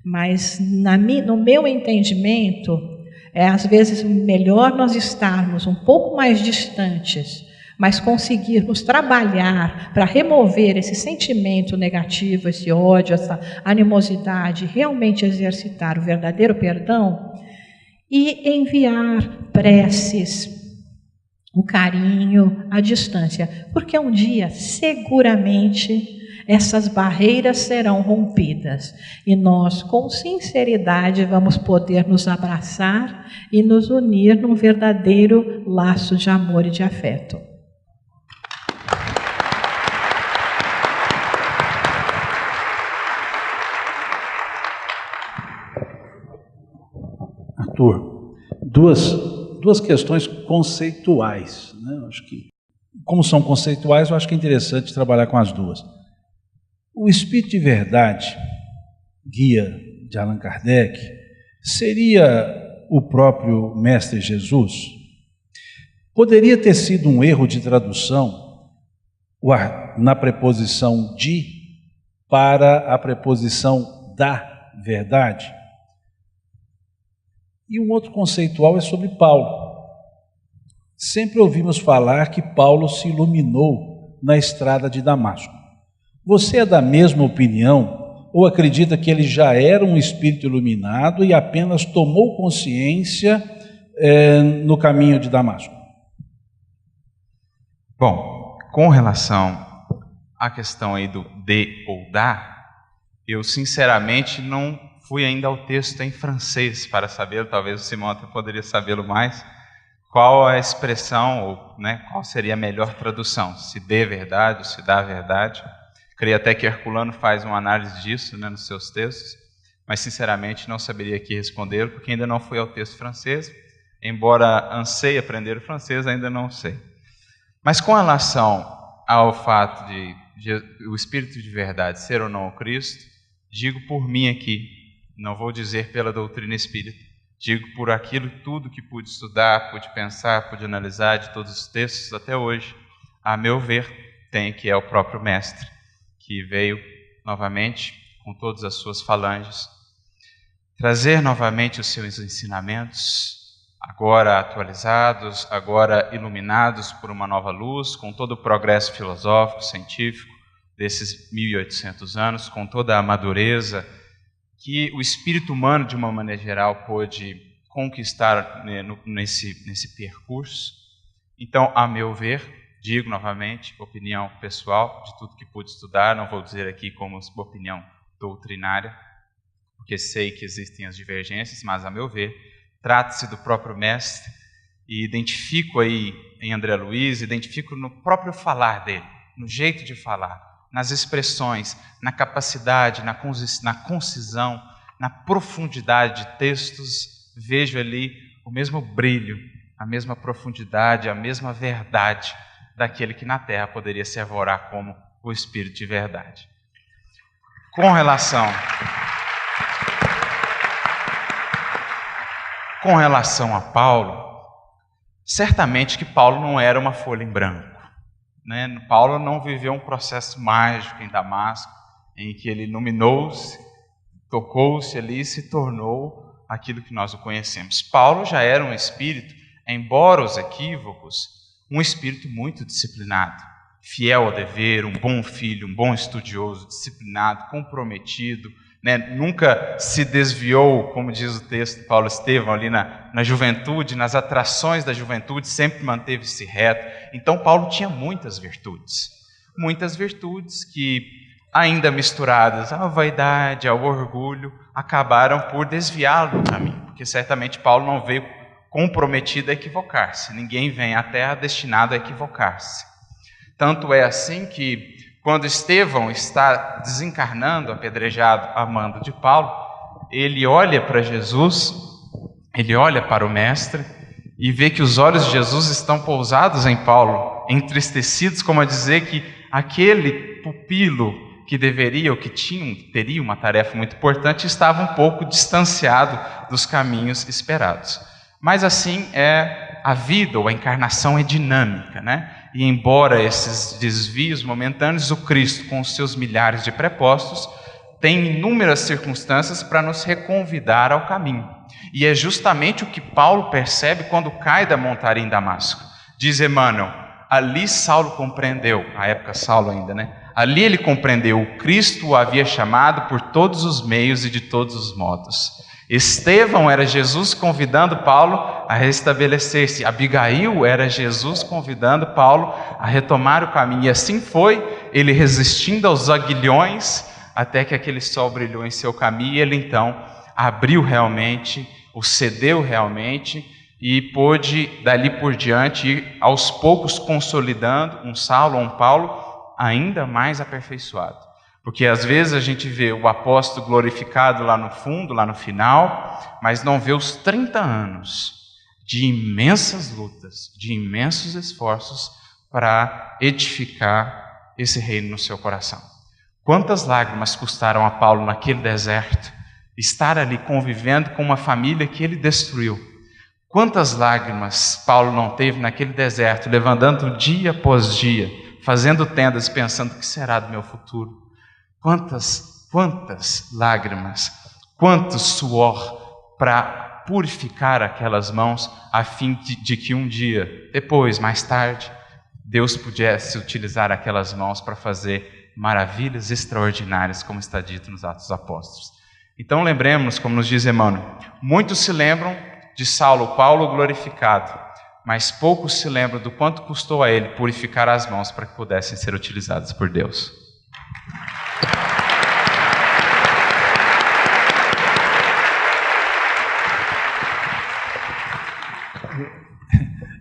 Mas, no meu entendimento, é às vezes melhor nós estarmos um pouco mais distantes, mas conseguirmos trabalhar para remover esse sentimento negativo, esse ódio, essa animosidade, realmente exercitar o verdadeiro perdão e enviar preces, o carinho, a distância, porque um dia, seguramente, essas barreiras serão rompidas e nós, com sinceridade, vamos poder nos abraçar e nos unir num verdadeiro laço de amor e de afeto. Arthur, duas questões conceituais, né? Acho que, como são conceituais, eu acho que é interessante trabalhar com as duas. O Espírito de Verdade, guia de Allan Kardec, seria o próprio Mestre Jesus? Poderia ter sido um erro de tradução na preposição de para a preposição da verdade? E um outro conceitual é sobre Paulo. Sempre ouvimos falar que Paulo se iluminou na estrada de Damasco. Você é da mesma opinião ou acredita que ele já era um espírito iluminado e apenas tomou consciência no caminho de Damasco? Bom, com relação à questão aí do de ou da, eu sinceramente não fui ainda ao texto em francês para saber, talvez o Simão até poderia sabê-lo mais, qual a expressão, ou, né, qual seria a melhor tradução, se de verdade ou se dá verdade. Creio até que Herculano faz uma análise disso, né, nos seus textos, mas sinceramente não saberia aqui responder, porque ainda não fui ao texto francês, embora anseie aprender o francês, ainda não sei. Mas com relação ao fato de o Espírito de Verdade ser ou não o Cristo, digo por mim aqui, não vou dizer pela doutrina espírita, digo por aquilo tudo que pude estudar, pude pensar, pude analisar de todos os textos até hoje, a meu ver, tem que é o próprio Mestre, que veio novamente com todas as suas falanges, trazer novamente os seus ensinamentos, agora atualizados, agora iluminados por uma nova luz, com todo o progresso filosófico, científico desses 1800 anos, com toda a madureza que o espírito humano, de uma maneira geral, pôde conquistar, né, nesse percurso. Então, a meu ver, digo novamente, opinião pessoal, de tudo que pude estudar, não vou dizer aqui como opinião doutrinária, porque sei que existem as divergências, mas, a meu ver, trata-se do próprio Mestre, e identifico aí em André Luiz, identifico no próprio falar dele, no jeito de falar, nas expressões, na capacidade, na concisão, na profundidade de textos, vejo ali o mesmo brilho, a mesma profundidade, a mesma verdade daquele que na Terra poderia se arvorar como o Espírito de Verdade. Com relação a Paulo, certamente que Paulo não era uma folha em branco, né? Paulo não viveu um processo mágico em Damasco, em que ele iluminou-se, tocou-se ali e se tornou aquilo que nós o conhecemos. Paulo já era um espírito, embora os equívocos, um espírito muito disciplinado, fiel ao dever, um bom filho, um bom estudioso, disciplinado, comprometido, né? Nunca se desviou, como diz o texto de Paulo Estevão, ali na juventude, nas atrações da juventude, sempre manteve-se reto. Então Paulo tinha muitas virtudes que, ainda misturadas à vaidade, ao orgulho, acabaram por desviá-lo do caminho. porque certamente Paulo não veio comprometido a equivocar-se. Ninguém vem à terra destinado a equivocar-se. Tanto é assim que, quando Estevão está desencarnando, apedrejado a mando de Paulo, ele olha para Jesus, ele olha para o Mestre e vê que os olhos de Jesus estão pousados em Paulo, entristecidos, como a dizer que aquele pupilo que deveria, ou que teria uma tarefa muito importante, estava um pouco distanciado dos caminhos esperados. Mas assim é a vida, ou a encarnação é dinâmica, né? E embora esses desvios momentâneos, o Cristo, com os seus milhares de prepostos, tem inúmeras circunstâncias para nos reconvidar ao caminho. E é justamente o que Paulo percebe quando cai da montaria em Damasco. Diz Emmanuel, ali Saulo compreendeu, na época Saulo ainda, né? Ali ele compreendeu, o Cristo o havia chamado por todos os meios e de todos os modos. Estevão era Jesus convidando Paulo a restabelecer-se. Abigail era Jesus convidando Paulo a retomar o caminho. E assim foi, ele resistindo aos aguilhões, até que aquele sol brilhou em seu caminho, e ele então abriu realmente, o cedeu realmente, e pôde, dali por diante, ir aos poucos consolidando um Saulo ou um Paulo ainda mais aperfeiçoado. Porque às vezes a gente vê o apóstolo glorificado lá no fundo, lá no final, mas não vê os 30 anos de imensas lutas, de imensos esforços para edificar esse reino no seu coração. Quantas lágrimas custaram a Paulo naquele deserto, estar ali convivendo com uma família que ele destruiu. Quantas lágrimas Paulo não teve naquele deserto, levantando dia após dia, fazendo tendas, pensando o que será do meu futuro. Quantas lágrimas, quanto suor para purificar aquelas mãos, a fim de que um dia, depois, mais tarde, Deus pudesse utilizar aquelas mãos para fazer maravilhas extraordinárias, como está dito nos Atos dos Apóstolos. Então lembremos, como nos diz Emmanuel, muitos se lembram de Saulo, Paulo glorificado, mas poucos se lembram do quanto custou a ele purificar as mãos para que pudessem ser utilizadas por Deus.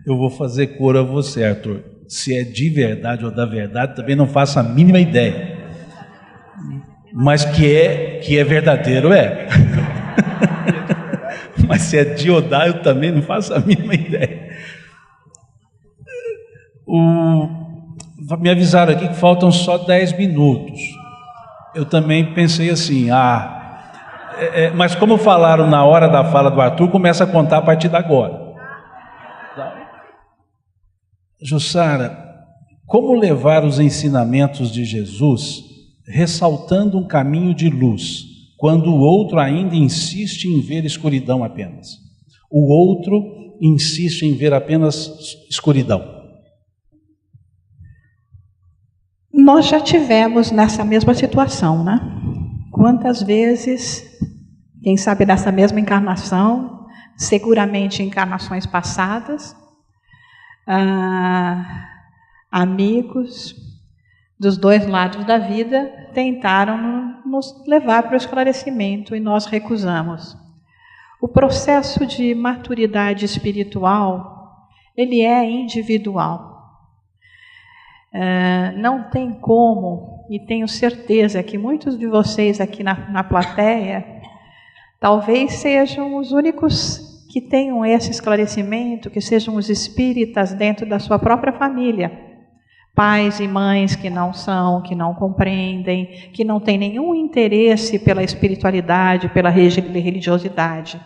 Eu vou fazer coro a você, Arthur. Se é de verdade ou da verdade, também não faço a mínima ideia. Mas que é verdadeiro, é. Mas se é de Odá, eu também não faço a mínima ideia. Me avisaram aqui que faltam só 10 minutos. Eu também pensei assim, mas como falaram na hora da fala do Arthur, começa a contar a partir de agora. Jussara, como levar os ensinamentos de Jesus ressaltando um caminho de luz, quando o outro ainda insiste em ver escuridão apenas? O outro insiste em ver apenas escuridão. Nós já tivemos nessa mesma situação, né? Quantas vezes, quem sabe nessa mesma encarnação, seguramente em encarnações passadas, amigos dos dois lados da vida tentaram nos levar para o esclarecimento e nós recusamos. O processo de maturidade espiritual, ele é individual. Não tem como, e tenho certeza que muitos de vocês aqui na plateia, talvez sejam os únicos que tenham esse esclarecimento, que sejam os espíritas dentro da sua própria família. Pais e mães que não são, que não compreendem, que não têm nenhum interesse pela espiritualidade, pela religiosidade.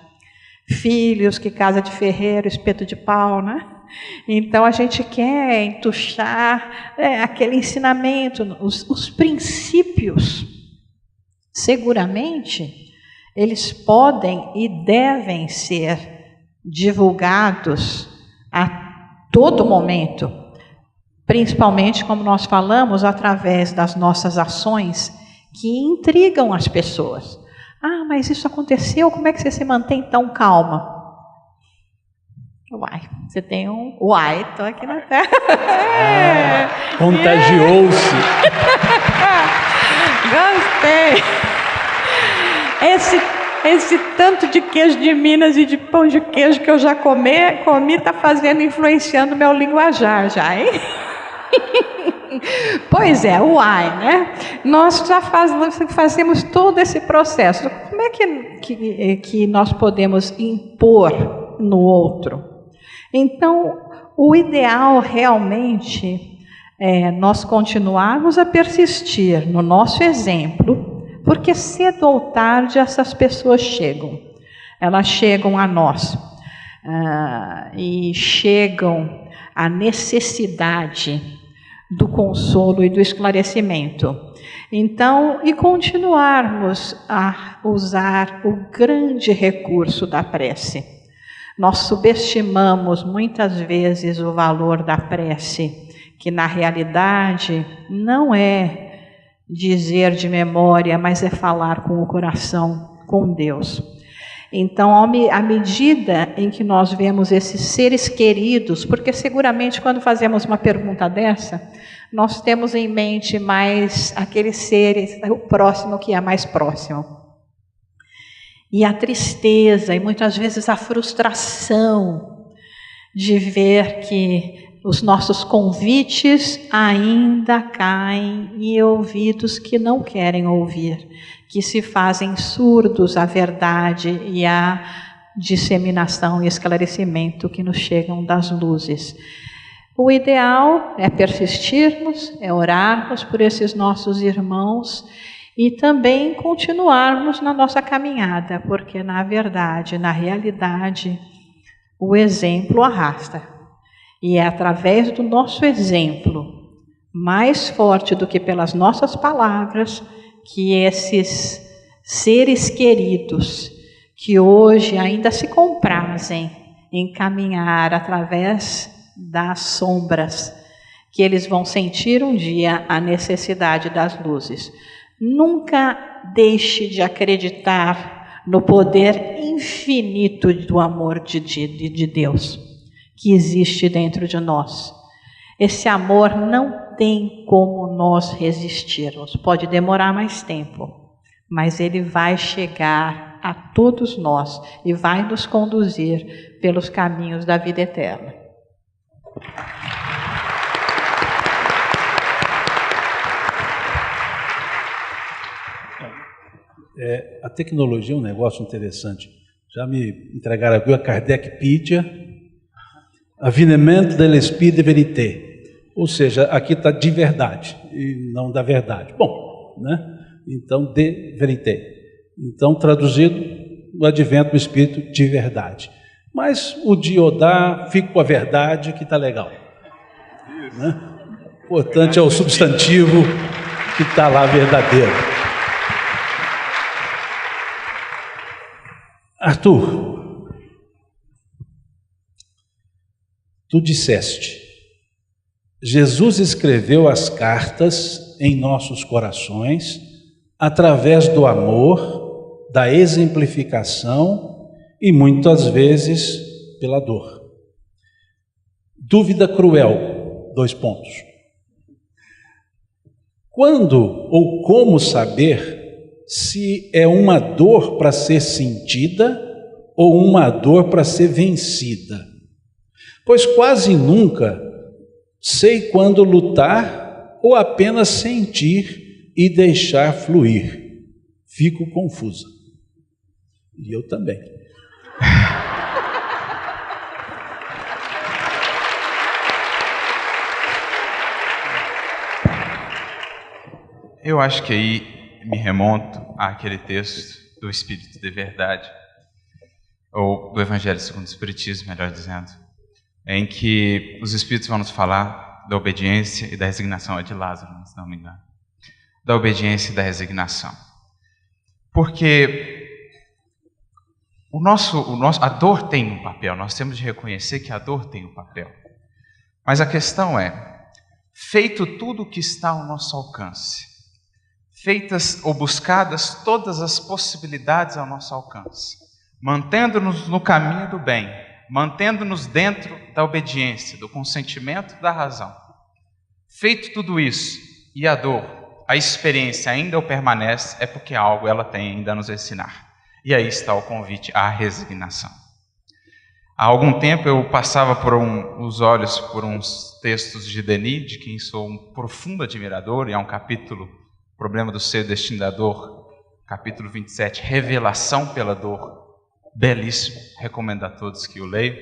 Filhos que casa de ferreiro, espeto de pau, né? Então a gente quer entuchar aquele ensinamento, os princípios. Seguramente, eles podem e devem ser divulgados a todo momento, principalmente, como nós falamos, através das nossas ações que intrigam as pessoas. Mas isso aconteceu, como é que você se mantém tão calma? Uai, você tem um... Uai, estou aqui na terra. Contagiou-se. Gostei. Esse tanto de queijo de Minas e de pão de queijo que eu já comi está influenciando meu linguajar já, hein? Pois é, uai, né? Nós já fazemos todo esse processo. Como é que nós podemos impor no outro? Então, o ideal realmente é nós continuarmos a persistir no nosso exemplo, porque cedo ou tarde essas pessoas chegam. Elas chegam a nós e chegam à necessidade do consolo e do esclarecimento. Então, e continuarmos a usar o grande recurso da prece. Nós subestimamos muitas vezes o valor da prece, que na realidade não é dizer de memória, mas é falar com o coração, com Deus. Então, à medida em que nós vemos esses seres queridos, porque seguramente quando fazemos uma pergunta dessa, nós temos em mente mais aqueles seres, o próximo que é mais próximo. E a tristeza, e muitas vezes a frustração de ver que os nossos convites ainda caem em ouvidos que não querem ouvir, que se fazem surdos à verdade e à disseminação e esclarecimento que nos chegam das luzes. O ideal é persistirmos, é orarmos por esses nossos irmãos e também continuarmos na nossa caminhada, porque na verdade, na realidade, o exemplo arrasta. E é através do nosso exemplo, mais forte do que pelas nossas palavras, que esses seres queridos, que hoje ainda se comprazem em caminhar através das sombras, que eles vão sentir um dia a necessidade das luzes. Nunca deixe de acreditar no poder infinito do amor de Deus, que existe dentro de nós. Esse amor não tem como nós resistirmos. Pode demorar mais tempo, mas ele vai chegar a todos nós e vai nos conduzir pelos caminhos da vida eterna. A tecnologia é um negócio interessante. Já me entregaram aqui a Kardecpedia, Avinement de l'Esprit de Vérité. Ou seja, aqui está de verdade e não da verdade. Bom, né? Então, de vérité. Então, traduzido, o advento do Espírito de verdade. Mas o diodá, fica com a verdade, que está legal. Né? O importante é o substantivo que está lá verdadeiro. Arthur, tu disseste, Jesus escreveu as cartas em nossos corações através do amor, da exemplificação e muitas vezes pela dor. Dúvida cruel, 2 pontos. Quando ou como saber se é uma dor para ser sentida ou uma dor para ser vencida? Pois quase nunca sei quando lutar ou apenas sentir e deixar fluir. Fico confusa. E eu também. Eu acho que aí me remonto àquele texto do Espírito de Verdade, ou do Evangelho segundo o Espiritismo, melhor dizendo, em que os Espíritos vão nos falar da obediência e da resignação. É de Lázaro, se não me engano. Da obediência e da resignação. Porque a dor tem um papel, nós temos de reconhecer que a dor tem um papel. Mas a questão é, feito tudo o que está ao nosso alcance, feitas ou buscadas todas as possibilidades ao nosso alcance, mantendo-nos no caminho do bem, mantendo-nos dentro da obediência, do consentimento, da razão. Feito tudo isso, e a dor, a experiência ainda o permanece, é porque algo ela tem ainda a nos ensinar. E aí está o convite à resignação. Há algum tempo eu passava os olhos por uns textos de Denis, de quem sou um profundo admirador, e há um capítulo, Problema do Ser Destino da Dor, capítulo 27, Revelação pela Dor, belíssimo, recomendo a todos que o leiam.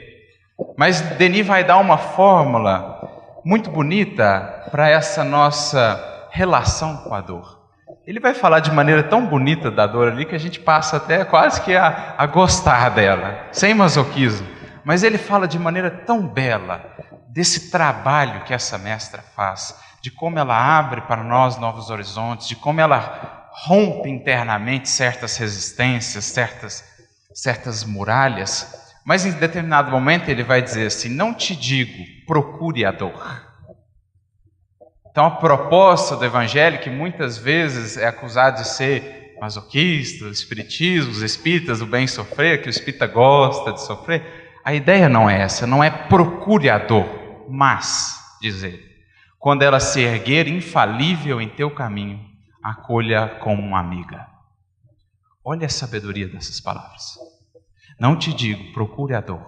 Mas Denis vai dar uma fórmula muito bonita para essa nossa relação com a dor. Ele vai falar de maneira tão bonita da dor ali que a gente passa até quase que a gostar dela, sem masoquismo. Mas ele fala de maneira tão bela desse trabalho que essa mestra faz, de como ela abre para nós novos horizontes, de como ela rompe internamente certas resistências, certas muralhas. Mas em determinado momento ele vai dizer assim: não te digo, procure a dor. Então a proposta do Evangelho, que muitas vezes é acusado de ser masoquista, o espiritismo, os espíritas, o bem sofrer, que o espírita gosta de sofrer, a ideia não é essa, não é procure a dor, mas, diz ele, quando ela se erguer infalível em teu caminho, acolha como uma amiga. Olha a sabedoria dessas palavras. Não te digo, procure a dor,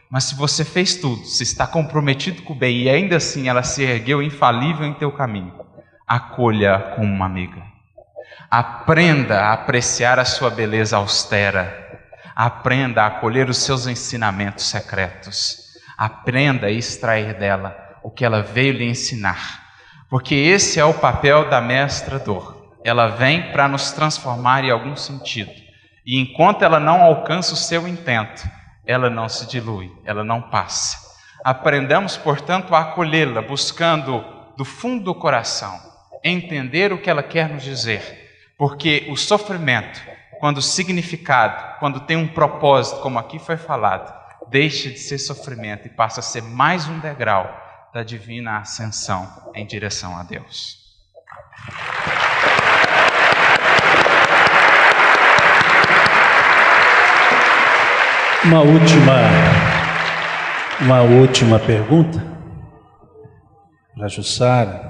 mas se você fez tudo, se está comprometido com o bem e ainda assim ela se ergueu infalível em teu caminho, acolha como uma amiga. Aprenda a apreciar a sua beleza austera. Aprenda a acolher os seus ensinamentos secretos. Aprenda a extrair dela o que ela veio lhe ensinar. Porque esse é o papel da mestra dor. Ela vem para nos transformar em algum sentido. E enquanto ela não alcança o seu intento, ela não se dilui, ela não passa. Aprendamos, portanto, a acolhê-la, buscando do fundo do coração entender o que ela quer nos dizer. Porque o sofrimento, quando significado, quando tem um propósito, como aqui foi falado, deixa de ser sofrimento e passa a ser mais um degrau da divina ascensão em direção a Deus. Uma última pergunta para Jussara.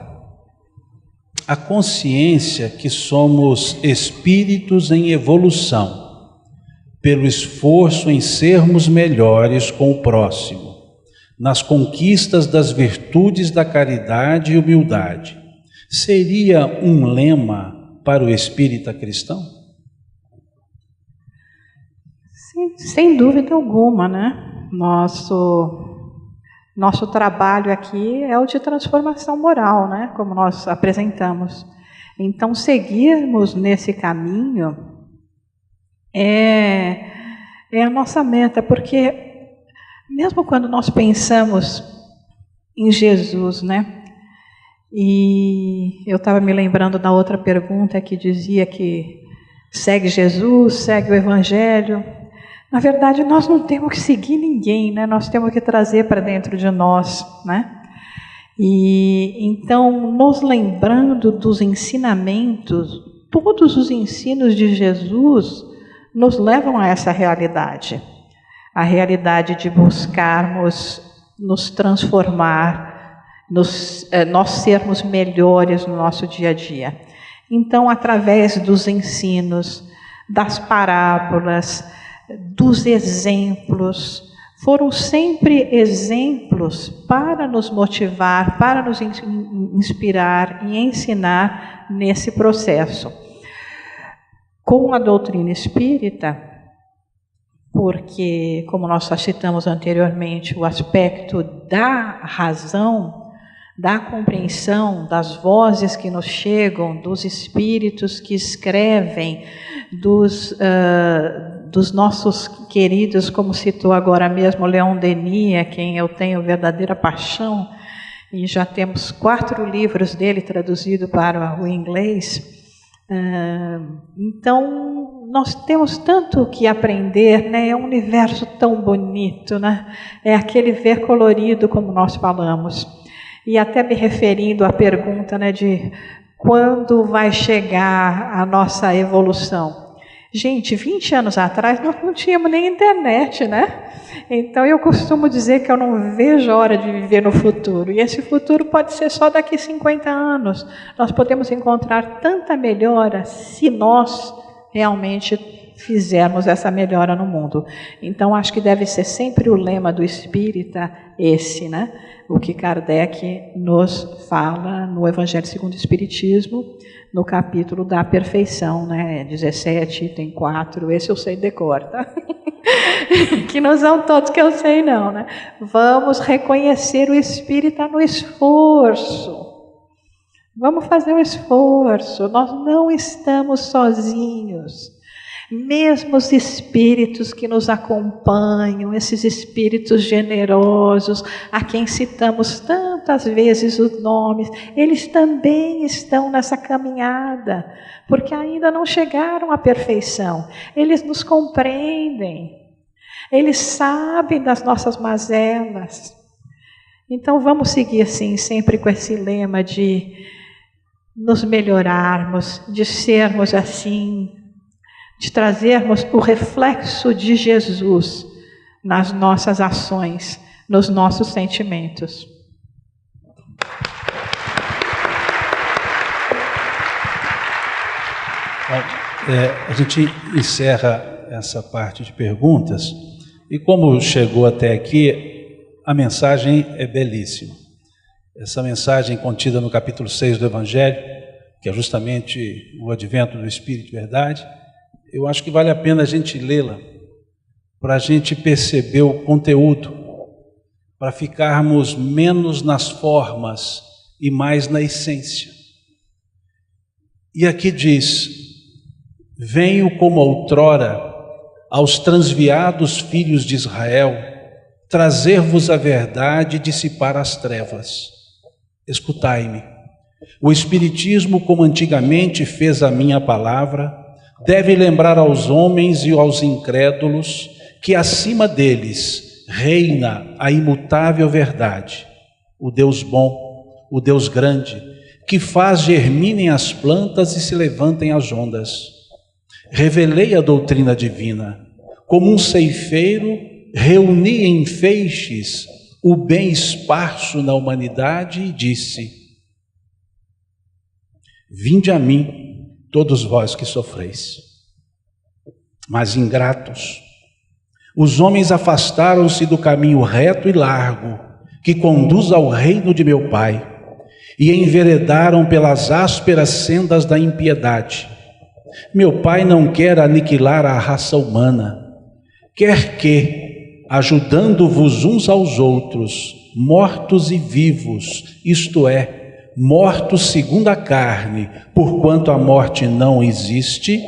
A consciência que somos espíritos em evolução, pelo esforço em sermos melhores com o próximo, nas conquistas das virtudes da caridade e humildade, seria um lema para o espírita cristão? Sim, sem dúvida alguma, né? Nosso trabalho aqui é o de transformação moral, né? Como nós apresentamos. Então, seguirmos nesse caminho é a nossa meta, porque mesmo quando nós pensamos em Jesus, né? E eu estava me lembrando da outra pergunta que dizia que segue Jesus, segue o Evangelho. Na verdade, nós não temos que seguir ninguém, né? Nós temos que trazer para dentro de nós, né? E então, nos lembrando dos ensinamentos, todos os ensinos de Jesus nos levam a essa realidade. A realidade de buscarmos nos transformar, nós sermos melhores no nosso dia a dia. Então, através dos ensinos, das parábolas, dos exemplos, foram sempre exemplos para nos motivar, para nos inspirar e ensinar nesse processo. Com a doutrina espírita, porque, como nós já citamos anteriormente, o aspecto da razão, da compreensão das vozes que nos chegam, dos espíritos que escrevem, dos nossos queridos, como citou agora mesmo Leon Denis, a quem eu tenho verdadeira paixão, e já temos 4 livros dele traduzidos para o inglês. Então, nós temos tanto que aprender, né? É um universo tão bonito, né? É aquele ver colorido, como nós falamos. E até me referindo à pergunta, né, de quando vai chegar a nossa evolução. Gente, 20 anos atrás nós não tínhamos nem internet, né? Então eu costumo dizer que eu não vejo a hora de viver no futuro. E esse futuro pode ser só daqui 50 anos. Nós podemos encontrar tanta melhora se nós realmente fizermos essa melhora no mundo. Então, acho que deve ser sempre o lema do espírita esse, né? O que Kardec nos fala no Evangelho segundo o Espiritismo, no capítulo da perfeição, né? 17, item 4, esse eu sei de cor, tá? Que não são todos que eu sei não, né? Vamos reconhecer o espírita no esforço. Vamos fazer um esforço, nós não estamos sozinhos. Mesmo os espíritos que nos acompanham, esses espíritos generosos, a quem citamos tantas vezes os nomes, eles também estão nessa caminhada, porque ainda não chegaram à perfeição. Eles nos compreendem, eles sabem das nossas mazelas. Então vamos seguir assim, sempre com esse lema de nos melhorarmos, de sermos assim, de trazermos o reflexo de Jesus nas nossas ações, nos nossos sentimentos. A gente encerra essa parte de perguntas e como chegou até aqui, a mensagem é belíssima. Essa mensagem contida no capítulo 6 do Evangelho, que é justamente o advento do Espírito de Verdade, eu acho que vale a pena a gente lê-la, para a gente perceber o conteúdo, para ficarmos menos nas formas e mais na essência. E aqui diz: venho como outrora aos transviados filhos de Israel, trazer-vos a verdade e dissipar as trevas. Escutai-me. O Espiritismo, como antigamente fez a minha palavra, deve lembrar aos homens e aos incrédulos que acima deles reina a imutável verdade, o Deus bom, o Deus grande, que faz germinem as plantas e se levantem as ondas. Revelei a doutrina divina, como um ceifeiro reuni em feixes o bem esparso na humanidade e disse: vinde a mim, todos vós que sofreis. Mas ingratos, os homens afastaram-se do caminho reto e largo que conduz ao reino de meu Pai e enveredaram pelas ásperas sendas da impiedade. Meu Pai não quer aniquilar a raça humana, quer que, ajudando-vos uns aos outros, mortos e vivos, isto é, mortos segundo a carne, porquanto a morte não existe,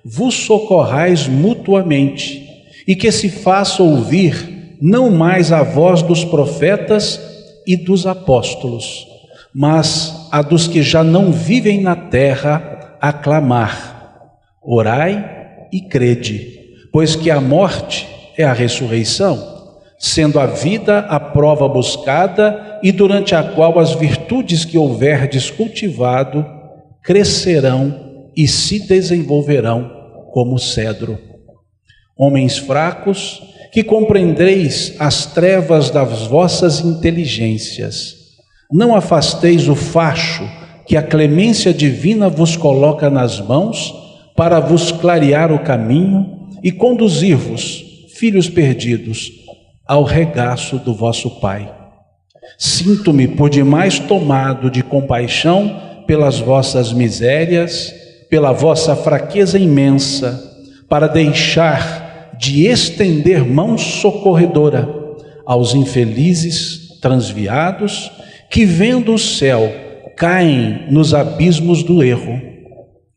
vos socorrais mutuamente, e que se faça ouvir não mais a voz dos profetas e dos apóstolos, mas a dos que já não vivem na terra, a clamar: orai e crede, pois que a morte é a ressurreição, sendo a vida a prova buscada e durante a qual as virtudes que houverdes cultivado crescerão e se desenvolverão como cedro. Homens fracos, que compreendeis as trevas das vossas inteligências, não afasteis o facho que a clemência divina vos coloca nas mãos para vos clarear o caminho e conduzir-vos, filhos perdidos, ao regaço do vosso Pai. Sinto-me por demais tomado de compaixão pelas vossas misérias, pela vossa fraqueza imensa, para deixar de estender mão socorredora aos infelizes transviados que, vendo o céu, caem nos abismos do erro.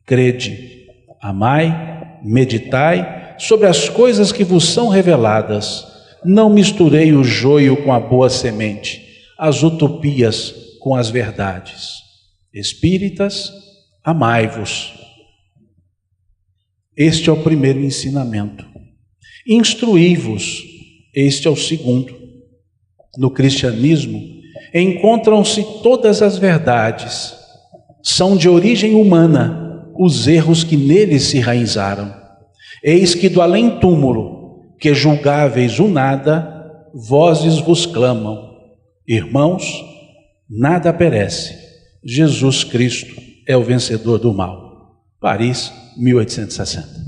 Crede, amai, meditai sobre as coisas que vos são reveladas. Não misturei o joio com a boa semente, as utopias com as verdades. Espíritas, amai-vos. Este é o primeiro ensinamento. Instruí-vos. Este é o segundo. No cristianismo, encontram-se todas as verdades. São de origem humana os erros que neles se enraizaram. Eis que do além-túmulo, que julgáveis o nada, vozes vos clamam: irmãos, nada perece, Jesus Cristo é o vencedor do mal. Paris, 1860.